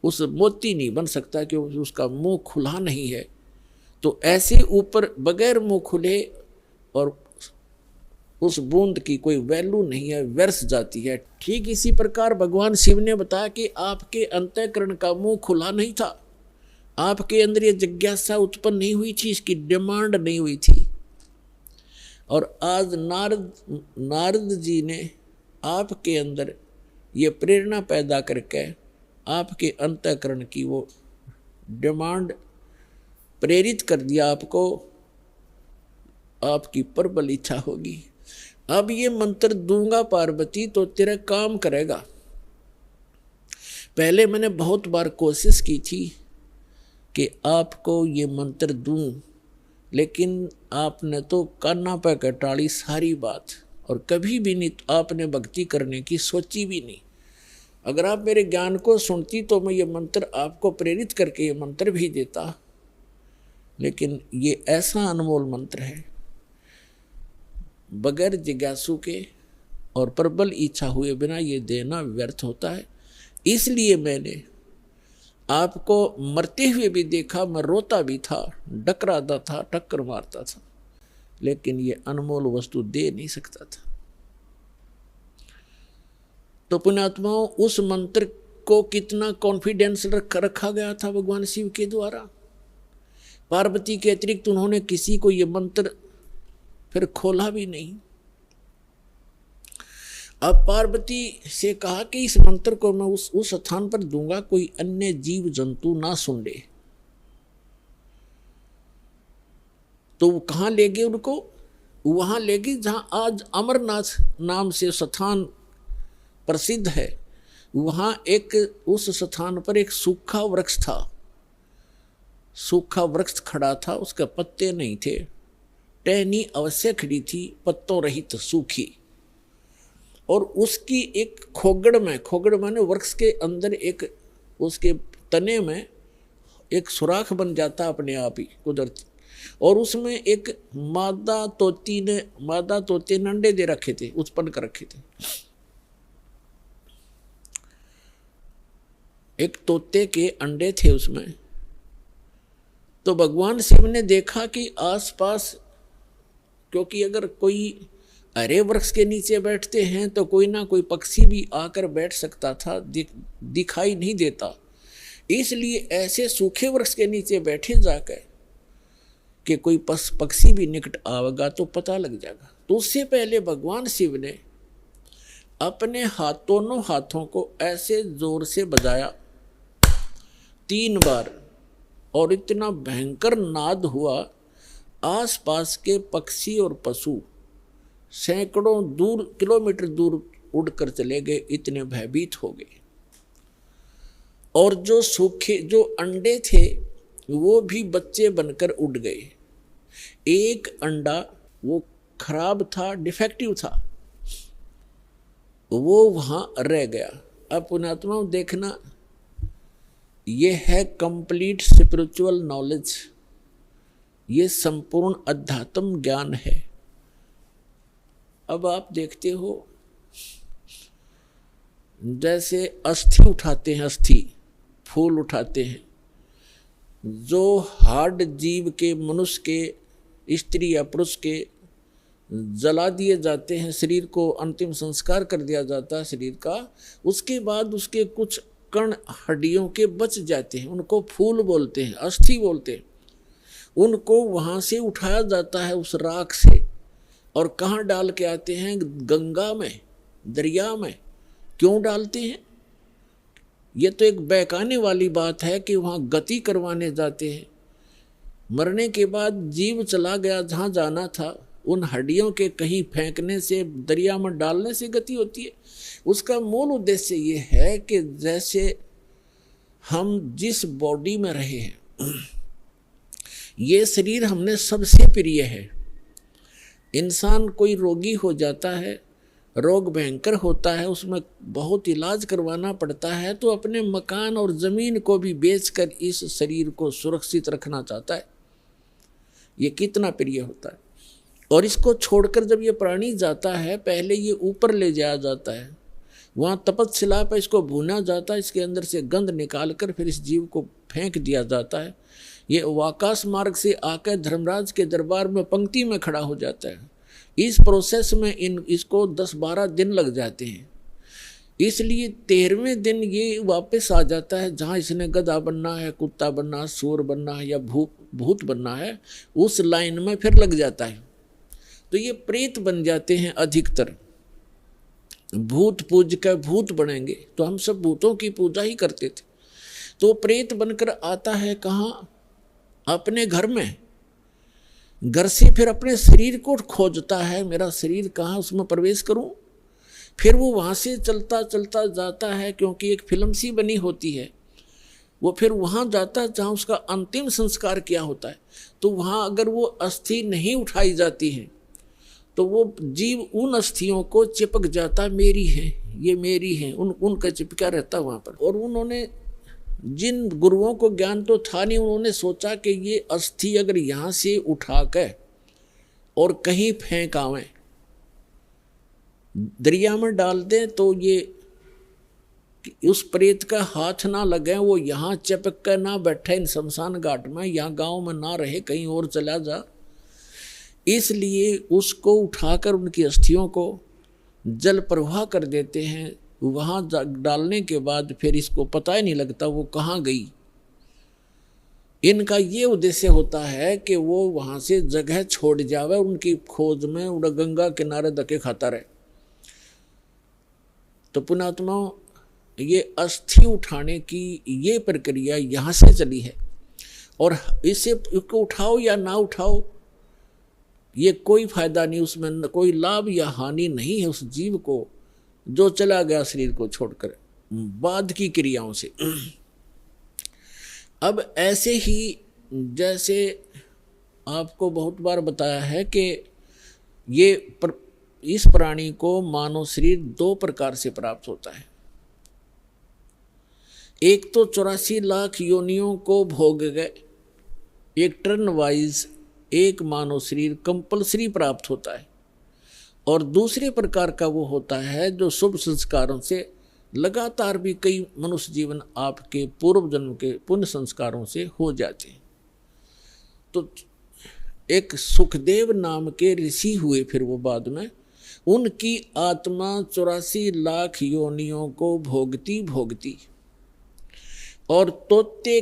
उस मोती नहीं बन सकता क्योंकि उसका मुंह खुला नहीं है। तो ऐसे ऊपर बगैर मुंह खुले और उस बूंद की कोई वैल्यू नहीं है, व्यर्थ जाती है। ठीक इसी प्रकार भगवान शिव ने बताया कि आपके अंतःकरण का मुंह खुला नहीं था, आपके अंदर ये जिज्ञासा उत्पन्न नहीं हुई थी, इसकी डिमांड नहीं हुई थी। और आज नारद जी ने आपके अंदर ये प्रेरणा पैदा करके आपके अंतःकरण की वो डिमांड प्रेरित कर दिया, आपको आपकी प्रबल इच्छा होगी। अब ये मंत्र दूंगा पार्वती तो तेरा काम करेगा। पहले मैंने बहुत बार कोशिश की थी कि आपको ये मंत्र दूं, लेकिन आपने तो कान्ना पे कटाड़ी सारी बात, और कभी भी नहीं आपने भक्ति करने की सोची भी नहीं। अगर आप मेरे ज्ञान को सुनती तो मैं ये मंत्र आपको प्रेरित करके ये मंत्र भी देता, लेकिन ये ऐसा अनमोल मंत्र है, बगैर जिज्ञासु के और प्रबल इच्छा हुए बिना ये देना व्यर्थ होता है। इसलिए मैंने आपको मरते हुए भी देखा, मैं रोता भी था, डकराता था, टक्कर मारता था, लेकिन ये अनमोल वस्तु दे नहीं सकता था। तो पुण्यात्माओं, उस मंत्र को कितना कॉन्फिडेंस रखा गया था भगवान शिव के द्वारा। पार्वती के अतिरिक्त उन्होंने किसी को ये मंत्र फिर खोला भी नहीं। अब पार्वती से कहा कि इस मंत्र को मैं उस स्थान पर दूंगा, कोई अन्य जीव जंतु ना सुन ले। तो वो कहाँ ले गए उनको? वहां ले गए जहां आज अमरनाथ नाम से स्थान प्रसिद्ध है। वहां एक उस स्थान पर एक सूखा वृक्ष था, सूखा वृक्ष खड़ा था, उसके पत्ते नहीं थे, टहनी अवश्य खड़ी थी, पत्तों रहित सूखी, और उसकी एक खोगड़ माने वृक्ष के अंदर एक उसके तने में एक सुराख बन जाता अपने आप ही कुदरती, और उसमें एक मादा तोते ने अंडे दे रखे थे, उत्पन्न कर रखे थे। एक तोते के अंडे थे उसमें। तो भगवान शिव ने देखा कि आसपास, क्योंकि अगर कोई हरे वृक्ष के नीचे बैठते हैं तो कोई ना कोई पक्षी भी आकर बैठ सकता था, दिखाई नहीं देता, इसलिए ऐसे सूखे वृक्ष के नीचे बैठे जाकर कि कोई पक्षी भी निकट आवेगा तो पता लग जाएगा। तो उससे पहले भगवान शिव ने अपने दोनों हाथों को ऐसे जोर से बजाया 3 बार, और इतना भयंकर नाद हुआ, आसपास के पक्षी और पशु सैकड़ों किलोमीटर दूर उड़कर चले गए, इतने भयभीत हो गए। और जो अंडे थे वो भी बच्चे बनकर उड़ गए। एक अंडा वो खराब था, डिफेक्टिव था, वो वहां रह गया। अब पुण्यात्मा देखना, ये है कंप्लीट स्पिरिचुअल नॉलेज ये संपूर्ण अध्यात्म ज्ञान है। अब आप देखते हो जैसे अस्थि उठाते हैं, अस्थि फूल उठाते हैं, जो हार्ड जीव के, मनुष्य के, स्त्री या पुरुष के जला दिए जाते हैं, शरीर को अंतिम संस्कार कर दिया जाता है शरीर का, उसके बाद उसके कुछ कण हड्डियों के बच जाते हैं, उनको फूल बोलते हैं, अस्थि बोलते हैं। उनको वहाँ से उठाया जाता है उस राख से, और कहाँ डाल के आते हैं? गंगा में, दरिया में। क्यों डालते हैं? ये तो एक बहकाने वाली बात है कि वहाँ गति करवाने जाते हैं। मरने के बाद जीव चला गया जहाँ जाना था, उन हड्डियों के कहीं फेंकने से, दरिया में डालने से गति होती है। उसका मूल उद्देश्य ये है कि जैसे हम जिस बॉडी में रहे हैं, ये शरीर हमने सबसे प्रिय है। इंसान कोई रोगी हो जाता है, रोग भयंकर होता है, उसमें बहुत इलाज करवाना पड़ता है, तो अपने मकान और ज़मीन को भी बेचकर इस शरीर को सुरक्षित रखना चाहता है। ये कितना प्रिय होता है। और इसको छोड़कर जब ये प्राणी जाता है, पहले ये ऊपर ले जाया जाता है, वहाँ तपस्शिला पर इसको भूना जाता है, इसके अंदर से गंध निकाल कर फिर इस जीव को फेंक दिया जाता है। ये आकाश मार्ग से आकर धर्मराज के दरबार में पंक्ति में खड़ा हो जाता है। इस प्रोसेस में इसको 10-12 दिन लग जाते हैं। इसलिए 13वें दिन ये वापस आ जाता है जहाँ इसने गधा बनना है, कुत्ता बनना, सूर बनना है या भूत बनना है, उस लाइन में फिर लग जाता है। तो ये प्रेत बन जाते हैं अधिकतर। भूत पूज कर भूत बनेंगे, तो हम सब भूतों की पूजा ही करते थे। तो प्रेत बनकर आता है कहाँ? अपने घर में। घर से फिर अपने शरीर को खोजता है, मेरा शरीर कहाँ, उसमें प्रवेश करूं। फिर वो वहाँ से चलता चलता जाता है, क्योंकि एक फिल्म सी बनी होती है, वो फिर वहाँ जाता है जहाँ उसका अंतिम संस्कार किया होता है। तो वहाँ अगर वो अस्थि नहीं उठाई जाती है तो वो जीव उन अस्थियों को चिपक जाता, मेरी है, ये मेरी है, उनका चिपका रहता वहाँ पर। और उन्होंने, जिन गुरुओं को ज्ञान तो था नहीं, उन्होंने सोचा कि ये अस्थि अगर यहाँ से उठा कर और कहीं फेंक आवें, दरिया में डाल दें, तो ये उस प्रेत का हाथ ना लगे, वो यहाँ चिपक कर ना बैठे इन शमशान घाट में, यहाँ गांव में ना रहे, कहीं और चला जा। इसलिए उसको उठाकर उनकी अस्थियों को जल प्रवाह कर देते हैं। वहाँ डालने के बाद फिर इसको पता ही नहीं लगता वो कहाँ गई। इनका ये उद्देश्य होता है कि वो वहाँ से जगह छोड़ जावे, उनकी खोज में उड़ा गंगा किनारे धक्के खाता रहे। तो पुण्यात्माओं, ये अस्थि उठाने की ये प्रक्रिया यहाँ से चली है। और इसको उठाओ या ना उठाओ, ये कोई फायदा नहीं, उसमें कोई लाभ या हानि नहीं है उस जीव को जो चला गया शरीर को छोड़कर बाद की क्रियाओं से। अब ऐसे ही जैसे आपको बहुत बार बताया है कि इस प्राणी को मानव शरीर 2 प्रकार से प्राप्त होता है। एक तो 84 लाख योनियों को भोग गए, एक टर्न वाइज एक मानव शरीर कंपल्सरी प्राप्त होता है। और दूसरे प्रकार का वो होता है जो शुभ संस्कारों से लगातार भी कई मनुष्य जीवन आपके पूर्व जन्म के पुण्य संस्कारों से हो जाते हैं। तो एक सुखदेव नाम के ऋषि हुए, फिर वो बाद में उनकी आत्मा 84 लाख योनियों को भोगती भोगती, और तोते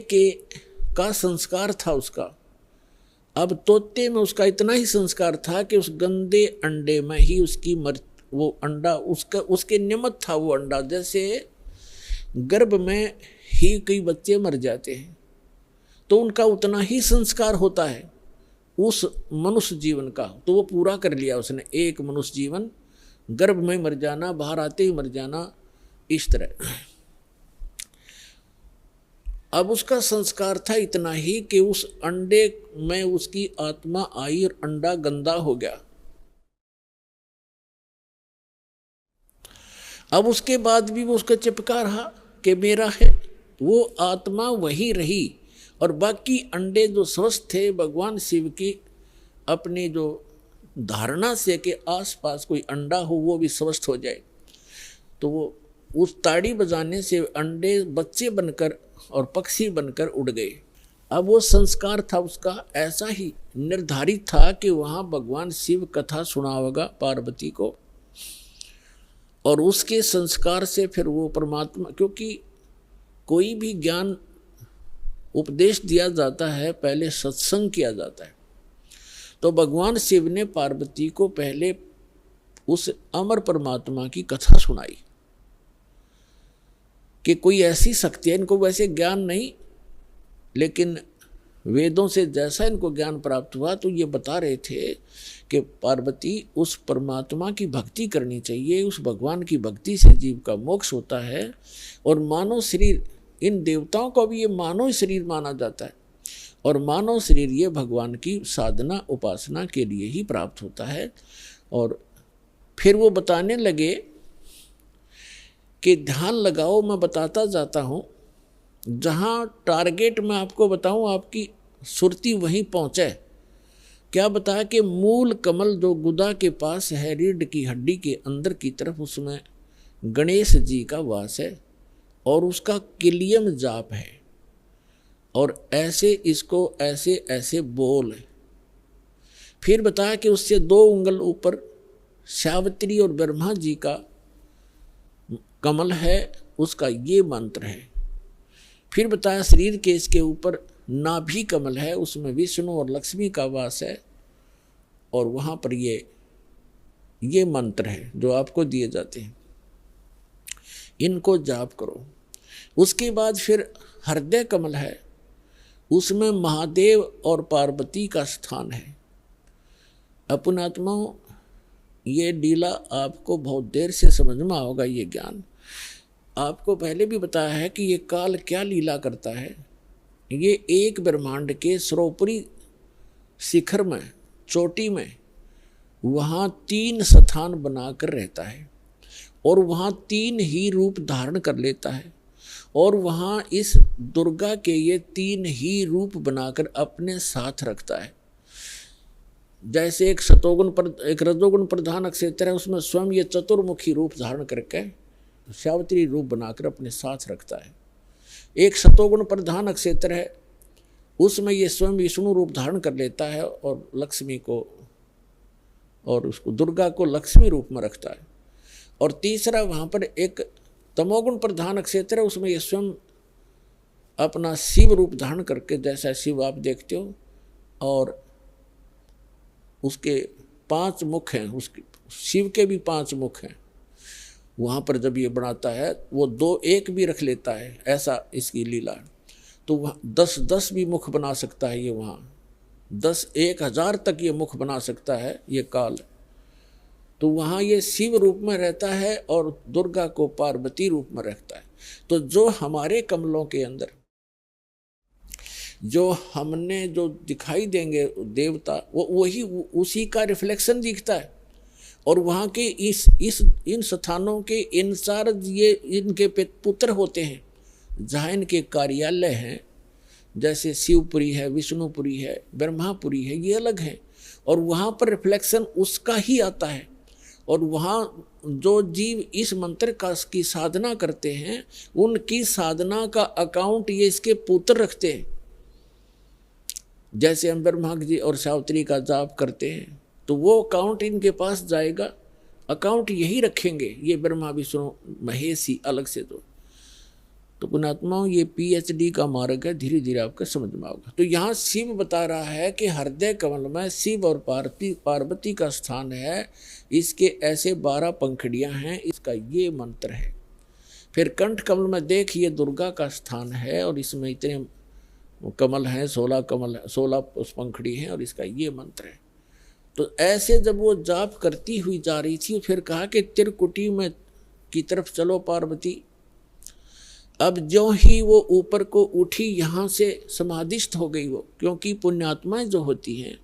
का संस्कार था उसका। अब तोते में उसका इतना ही संस्कार था कि उस गंदे अंडे में ही उसकी वो अंडा उसके निमित्त था वो अंडा। जैसे गर्भ में ही कई बच्चे मर जाते हैं, तो उनका उतना ही संस्कार होता है उस मनुष्य जीवन का। तो वो पूरा कर लिया उसने, एक मनुष्य जीवन, गर्भ में मर जाना, बाहर आते ही मर जाना, इस तरह। अब उसका संस्कार था इतना ही कि उस अंडे में उसकी आत्मा आई और अंडा गंदा हो गया। अब उसके बाद भी वो उसका चिपका रहा कि मेरा है, वो आत्मा वही रही और बाकी अंडे जो स्वस्थ थे भगवान शिव की अपनी जो धारणा से कि आसपास कोई अंडा हो वो भी स्वस्थ हो जाए, तो वो उस ताड़ी बजाने से अंडे बच्चे बनकर और पक्षी बनकर उड़ गए। अब वो संस्कार था उसका, ऐसा ही निर्धारित था कि वहाँ भगवान शिव कथा सुनाएगा पार्वती को, और उसके संस्कार से फिर वो परमात्मा, क्योंकि कोई भी ज्ञान उपदेश दिया जाता है पहले सत्संग किया जाता है, तो भगवान शिव ने पार्वती को पहले उस अमर परमात्मा की कथा सुनाई कि कोई ऐसी शक्ति है, इनको वैसे ज्ञान नहीं, लेकिन वेदों से जैसा इनको ज्ञान प्राप्त हुआ तो ये बता रहे थे कि पार्वती उस परमात्मा की भक्ति करनी चाहिए, उस भगवान की भक्ति से जीव का मोक्ष होता है। और मानव शरीर, इन देवताओं को भी ये मानव शरीर माना जाता है, और मानव शरीर ये भगवान की साधना उपासना के लिए ही प्राप्त होता है। और फिर वो बताने लगे कि ध्यान लगाओ, मैं बताता जाता हूँ, जहाँ टारगेट मैं आपको बताऊँ आपकी सुरती वहीं पहुँचे। क्या बताया कि मूल कमल जो गुदा के पास है, रीढ़ की हड्डी के अंदर की तरफ, उसमें गणेश जी का वास है और उसका किलियम जाप है, और ऐसे इसको ऐसे ऐसे बोल। फिर बताया कि उससे 2 उंगल ऊपर सावित्री और ब्रह्मा जी का कमल है, उसका ये मंत्र है। फिर बताया शरीर के इसके ऊपर नाभि कमल है, उसमें विष्णु और लक्ष्मी का वास है, और वहाँ पर ये मंत्र है जो आपको दिए जाते हैं, इनको जाप करो। उसके बाद फिर हृदय कमल है, उसमें महादेव और पार्वती का स्थान है। अपनात्माओं, ये लीला आपको बहुत देर से समझ में आओगा। ये ज्ञान आपको पहले भी बताया है कि ये काल क्या लीला करता है। ये एक ब्रह्मांड के सर्वोपरि शिखर में, चोटी में, वहाँ 3 स्थान बनाकर रहता है, और वहाँ 3 ही रूप धारण कर लेता है, और वहाँ इस दुर्गा के ये 3 ही रूप बनाकर अपने साथ रखता है। जैसे एक एक रजोगुण प्रधान अक्षेत्र है, उसमें स्वयं ये चतुर्मुखी रूप धारण करके सावित्री रूप बनाकर अपने साथ रखता है। एक सतोगुण प्रधान अक्षेत्र है, उसमें ये स्वयं विष्णु रूप धारण कर लेता है और लक्ष्मी को और उसको दुर्गा को लक्ष्मी रूप में रखता है। और तीसरा वहाँ पर एक तमोगुण प्रधान क्षेत्र है, उसमें ये स्वयं अपना शिव रूप धारण करके, जैसा शिव आप देखते हो, और उसके 5 मुख हैं, उसके शिव के भी 5 मुख हैं। वहाँ पर जब ये बनाता है वो 2-1 भी रख लेता है, ऐसा इसकी लीला। तो वहाँ 10-10 भी मुख बना सकता है ये, वहाँ 10-1000 तक ये मुख बना सकता है ये काल। तो वहाँ ये शिव रूप में रहता है और दुर्गा को पार्वती रूप में रखता है। तो जो हमारे कमलों के अंदर जो हमने जो दिखाई देंगे देवता, वो वही उसी का रिफ्लेक्शन दिखता है। और वहाँ के इन स्थानों के इंचार्ज ये इनके पुत्र होते हैं, जहाँ इनके कार्यालय हैं, जैसे शिवपुरी है, विष्णुपुरी है, ब्रह्मापुरी है, ये अलग है, और वहाँ पर रिफ्लेक्शन उसका ही आता है। और वहाँ जो जीव इस मंत्र की साधना करते हैं, उनकी साधना का अकाउंट ये इसके पुत्र रखते हैं। जैसे हम ब्रह्मा जी और सावित्री का जाप करते हैं, तो वो अकाउंट इनके पास जाएगा, अकाउंट यही रखेंगे ये ब्रह्मा विष्णु महेश ही अलग से। तो पुण्यात्माओं, ये PhD का मार्ग है, धीरे धीरे आपको समझ में आएगा। तो यहाँ शिव बता रहा है कि हृदय कमल में शिव और पार्वती का स्थान है, इसके ऐसे 12 पंखुड़ियाँ हैं, इसका ये मंत्र है। फिर कंठ कमल में देख, ये दुर्गा का स्थान है, और इसमें इतने कमल हैं, 16 पंखुड़ी हैं, और इसका ये मंत्र है। तो ऐसे जब वो जाप करती हुई जा रही थी, फिर कहा कि त्रिकुटी में की तरफ चलो पार्वती। अब जो ही वो ऊपर को उठी, यहाँ से समाधिस्थ हो गई वो, क्योंकि पुण्यात्माएं जो होती हैं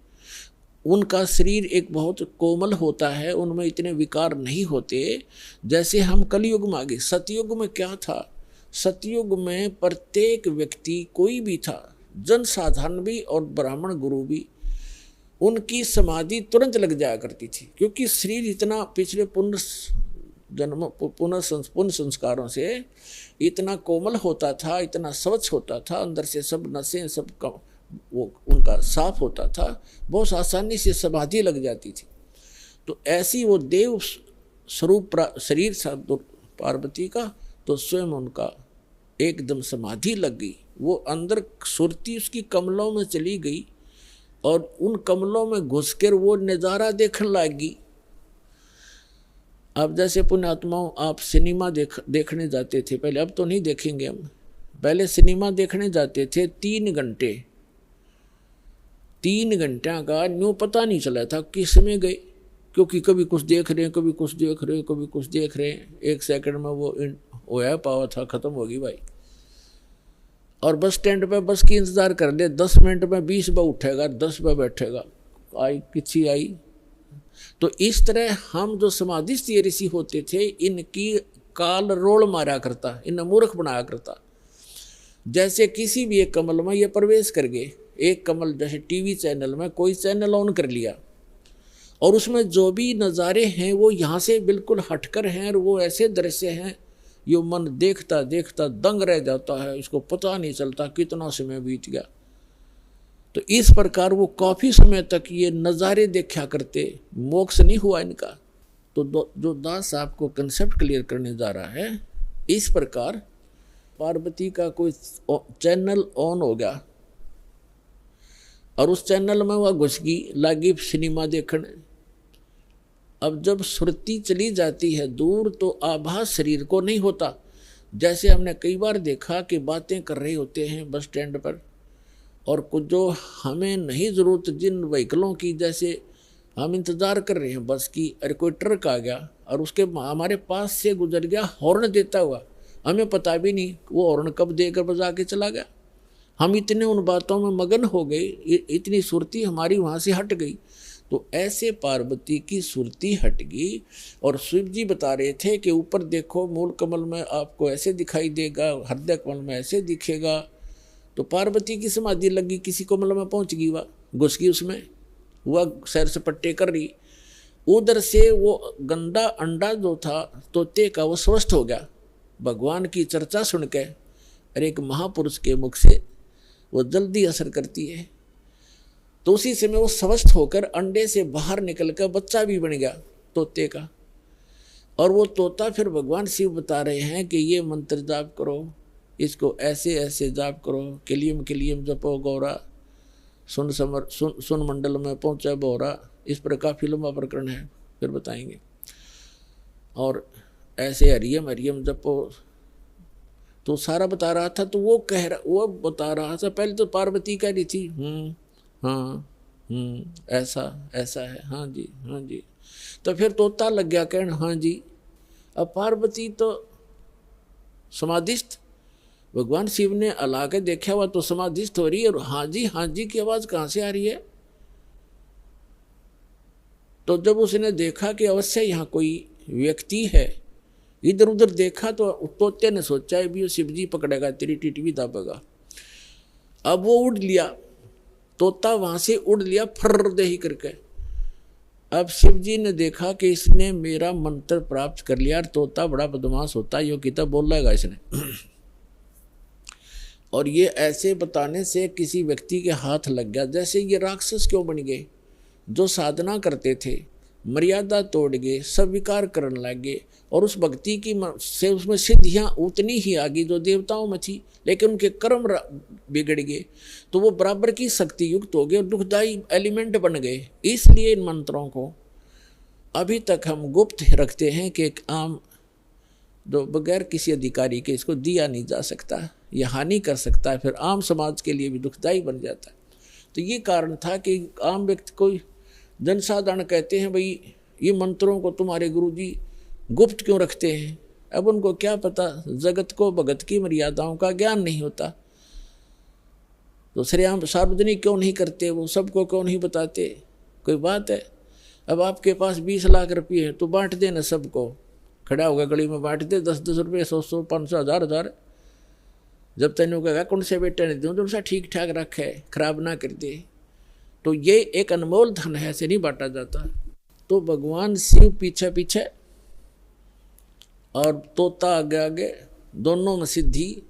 उनका शरीर एक बहुत कोमल होता है, उनमें इतने विकार नहीं होते जैसे हम कलयुग में आ गए। सतयुग में क्या था? सतयुग में प्रत्येक व्यक्ति कोई भी था, जन साधारण भी और ब्राह्मण गुरु भी, उनकी समाधि तुरंत लग जाया करती थी, क्योंकि शरीर इतना पिछले पुनः संस्कारों से इतना कोमल होता था, इतना स्वच्छ होता था, अंदर से सब नसें सब वो उनका साफ होता था, बहुत आसानी से समाधि लग जाती थी। तो ऐसी वो देव स्वरूप शरीर था पार्वती का, तो स्वयं उनका एकदम समाधि लग गई। वो अंदर सुरती उसकी कमलों में चली गई और उन कमलों में घुसकर वो नज़ारा देखने लगी। अब जैसे पुण्यात्माओं, आप सिनेमा देखने जाते थे पहले, अब तो नहीं देखेंगे हम, पहले सिनेमा देखने जाते थे 3 घंटे, 3 घंटे का न्यू पता नहीं चला था किस में गए, क्योंकि कभी कुछ देख रहे हैं, कभी कुछ देख रहे हैं, कभी कुछ देख रहे हैं। 1 सेकंड में वो होया पावा था, खत्म होगी भाई। और बस स्टैंड पे बस की इंतजार कर ले, 10 मिनट में 20 बार उठेगा, 10 बार बैठेगा, आई किसी आई। तो इस तरह हम जो समाधिस्थ ऋषि होते थे, इनकी काल रोल मारा करता, इन्हें मूर्ख बनाया करता। जैसे किसी भी एक कमल में ये प्रवेश कर गए, एक कमल जैसे टीवी चैनल में कोई चैनल ऑन कर लिया और उसमें जो भी नज़ारे हैं वो यहाँ से बिल्कुल हटकर हैं, और वो ऐसे दृश्य हैं यो मन देखता देखता दंग रह जाता है, इसको पता नहीं चलता कितना समय बीत गया। तो इस प्रकार वो काफ़ी समय तक ये नज़ारे देखा करते, मोक्ष नहीं हुआ इनका। तो जो दास आपको कंसेप्ट क्लियर करने जा रहा है, इस प्रकार पार्वती का कोई चैनल ऑन हो गया और उस चैनल में वह घुस गई, लागी सिनेमा देखने। अब जब सुरती चली जाती है दूर तो आभास शरीर को नहीं होता। जैसे हमने कई बार देखा कि बातें कर रहे होते हैं बस स्टैंड पर, और कुछ जो हमें नहीं ज़रूरत जिन व्हीकलों की, जैसे हम इंतज़ार कर रहे हैं बस की, अरे कोई ट्रक आ गया और उसके हमारे पास से गुजर गया हॉर्न देता हुआ, हमें पता भी नहीं वो हॉर्न कब देकर बजा के चला गया। हम इतने उन बातों में मगन हो गए, इतनी सुरती हमारी वहाँ से हट गई। तो ऐसे पार्वती की सुरती हट गई और शिव जी बता रहे थे कि ऊपर देखो मूल कमल में आपको ऐसे दिखाई देगा, हृदय कमल में ऐसे दिखेगा। तो पार्वती की समाधि लगी, किसी कमल में पहुंच गई, वह घुस गई उसमें, वह सैर सपट्टे कर रही। उधर से वो गंदा अंडा जो था तोते का, वो स्वस्थ हो गया भगवान की चर्चा सुन के। और एक महापुरुष के मुख से वो जल्दी असर करती है। तो उसी समय वो स्वस्थ होकर अंडे से बाहर निकल कर बच्चा भी बन गया तोते का। और वो तोता फिर भगवान शिव बता रहे हैं कि ये मंत्र जाप करो, इसको ऐसे ऐसे जाप करो, किलियम जपो गौरा, सुन मंडल में पहुँचा बोरा। इस पर काफ़ी लंबा प्रकरण है, फिर बताएंगे। और ऐसे हरियम जपो, तो सारा बता रहा था। तो वो वो बता रहा था, पहले तो पार्वती कह रही थी हाँ ऐसा है, हाँ जी। तो फिर तोता लग गया कहने हाँ जी। अब पार्वती तो समाधिस्थ, भगवान शिव ने अला के देखा हुआ तो समाधिस्थ हो रही है, और हाँ जी की आवाज़ कहाँ से आ रही है। तो जब उसने देखा कि अवश्य यहाँ कोई व्यक्ति है, इधर उधर देखा तो तोते ने सोचा है भी शिव जी पकड़ेगा, तेरी टिटवी दाबेगा। अब वो उड़ लिया, तोता वहाँ से उड़ लिया फर्र दे ही करके। अब शिव जी ने देखा कि इसने मेरा मंत्र प्राप्त कर लिया, और तोता बड़ा बदमाश होता है, यो किताब बोल रहेगा इसने। और ये ऐसे बताने से किसी व्यक्ति के हाथ लग गया। जैसे ये राक्षस क्यों बन गए, जो साधना करते थे मर्यादा तोड़ गए, सब विकार करने लगे, और उस भक्ति की से उसमें सिद्धियाँ उतनी ही आ गई जो देवताओं में थी, लेकिन उनके कर्म बिगड़ गए, तो वो बराबर की शक्ति युक्त हो गए और दुखदायी एलिमेंट बन गए। इसलिए इन मंत्रों को अभी तक हम गुप्त रखते हैं कि एक आम जो बगैर किसी अधिकारी के इसको दिया नहीं जा सकता, यह हानि कर सकता है, फिर आम समाज के लिए भी दुखदायी बन जाता है। तो ये कारण था कि आम व्यक्ति को जनसाधारण कहते हैं भाई ये मंत्रों को तुम्हारे गुरुजी गुप्त क्यों रखते हैं। अब उनको क्या पता, जगत को भगत की मर्यादाओं का ज्ञान नहीं होता, तो श्रेयाम सार्वजनिक क्यों नहीं करते, वो सबको क्यों नहीं बताते। कोई बात है, अब आपके पास 20 लाख रुपये हैं तो बांट देना सबको, खड़ा होगा गली में बांट दे, 10-10 रुपये, 100-100, 500, 1000-1000। जब तेन कहेगा कौन से बेटे ने दूँ तो ठीक ठाक रखे, खराब ना कर दे। तो ये एक अनमोल धन है, ऐसे नहीं बांटा जाता। तो भगवान शिव पीछे पीछे और तोता आगे आगे, दोनों में सिद्धि।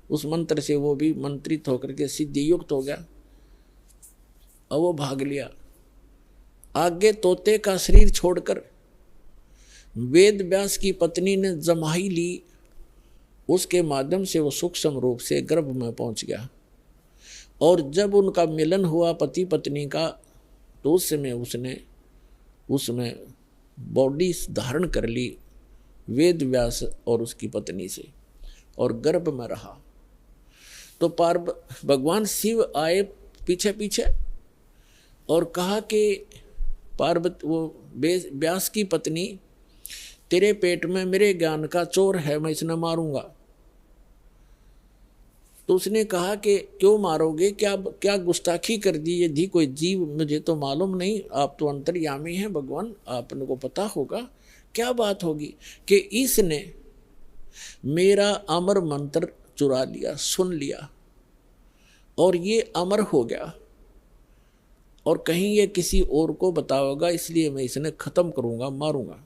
उस मंत्र से वो भी मंत्रित होकर के सिद्धि युक्त हो गया और वो भाग लिया। आगे तोते का शरीर छोड़कर वेद व्यास की पत्नी ने जमाई ली, उसके माध्यम से वो सूक्ष्म रूप से गर्भ में पहुंच गया। और जब उनका मिलन हुआ पति पत्नी का, तो उस समय उसने उसमें बॉडी धारण कर ली वेद व्यास और उसकी पत्नी से, और गर्भ में रहा। तो भगवान शिव आए पीछे पीछे और कहा कि पार्वती, वो व्यास की पत्नी, तेरे पेट में मेरे ज्ञान का चोर है, मैं इसे मारूंगा। तो उसने कहा कि क्यों मारोगे, क्या गुस्ताखी कर दी, यदि कोई जीव, मुझे तो मालूम नहीं, आप तो अंतर्यामी हैं भगवान, आपने को पता होगा, क्या बात होगी कि इसने मेरा अमर मंत्र चुरा लिया, सुन लिया और ये अमर हो गया, और कहीं ये किसी और को बताओगा, इसलिए मैं इसने खत्म करूंगा, मारूंगा।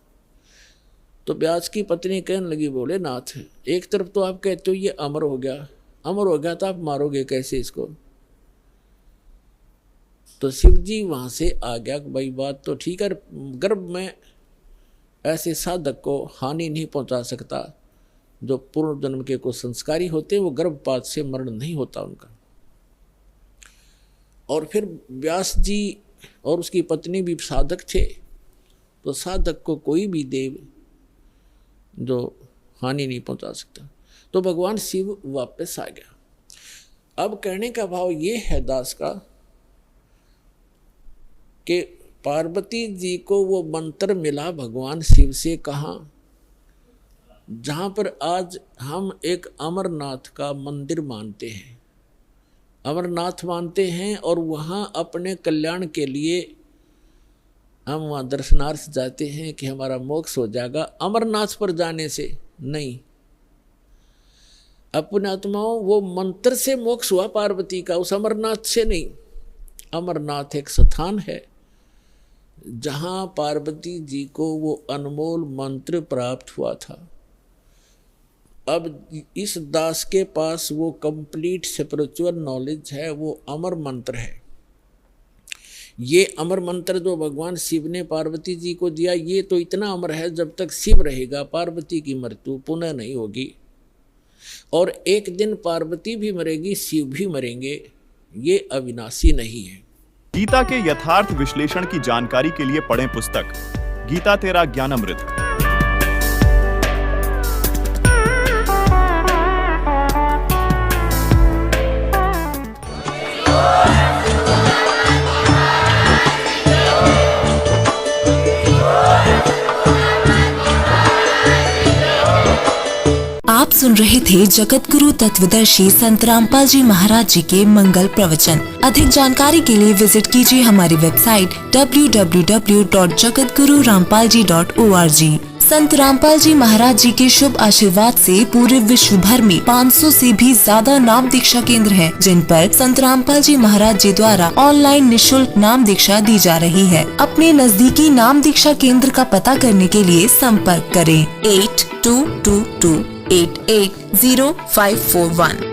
तो व्यास की पत्नी कहने लगी, बोले नाथ, एक तरफ तो आप कहते हो ये अमर हो गया, अमर हो गया तो आप मारोगे कैसे इसको? तो शिव जी वहां से आ गया, भाई बात तो ठीक है, गर्भ में ऐसे साधक को हानि नहीं पहुंचा सकता, जो पूर्व जन्म के कुछ संस्कारी होते हैं वो गर्भपात से मरण नहीं होता उनका। और फिर व्यास जी और उसकी पत्नी भी साधक थे, तो साधक को कोई भी देव जो हानि नहीं पहुंचा सकता। तो भगवान शिव वापस आ गया। अब कहने का भाव ये है दास का कि पार्वती जी को वो मंत्र मिला भगवान शिव से, कहाँ, जहाँ पर आज हम एक अमरनाथ का मंदिर मानते हैं, अमरनाथ मानते हैं, और वहाँ अपने कल्याण के लिए हम वहाँ दर्शनार्थ जाते हैं कि हमारा मोक्ष हो जाएगा। अमरनाथ पर जाने से नहीं, अपने आत्माओं वो मंत्र से मोक्ष हुआ पार्वती का, उस अमरनाथ से नहीं। अमरनाथ एक स्थान है जहाँ पार्वती जी को वो अनमोल मंत्र प्राप्त हुआ था। अब इस दास के पास वो कंप्लीट स्पिरिचुअल नॉलेज है, वो अमर मंत्र है। ये अमर मंत्र जो भगवान शिव ने पार्वती जी को दिया, ये तो इतना अमर है, जब तक शिव रहेगा पार्वती की मृत्यु पुनः नहीं होगी, और एक दिन पार्वती भी मरेगी, शिव भी मरेंगे, ये अविनाशी नहीं है। गीता के यथार्थ विश्लेषण की जानकारी के लिए पढ़ें पुस्तक गीता तेरा ज्ञानामृत। आप सुन रहे थे जगत गुरु तत्वदर्शी संत रामपाल जी महाराज जी के मंगल प्रवचन। अधिक जानकारी के लिए विजिट कीजिए हमारी वेबसाइट www.jagatgururampalji.org। संत रामपाल जी महाराज जी के शुभ आशीर्वाद से पूरे विश्व भर में 500 से भी ज्यादा नाम दीक्षा केंद्र हैं, जिन पर संत रामपाल जी महाराज जी द्वारा ऑनलाइन निशुल्क नाम दीक्षा दी जा रही है। अपने नजदीकी नाम दीक्षा केंद्र का पता करने के लिए संपर्क करें 8222880541।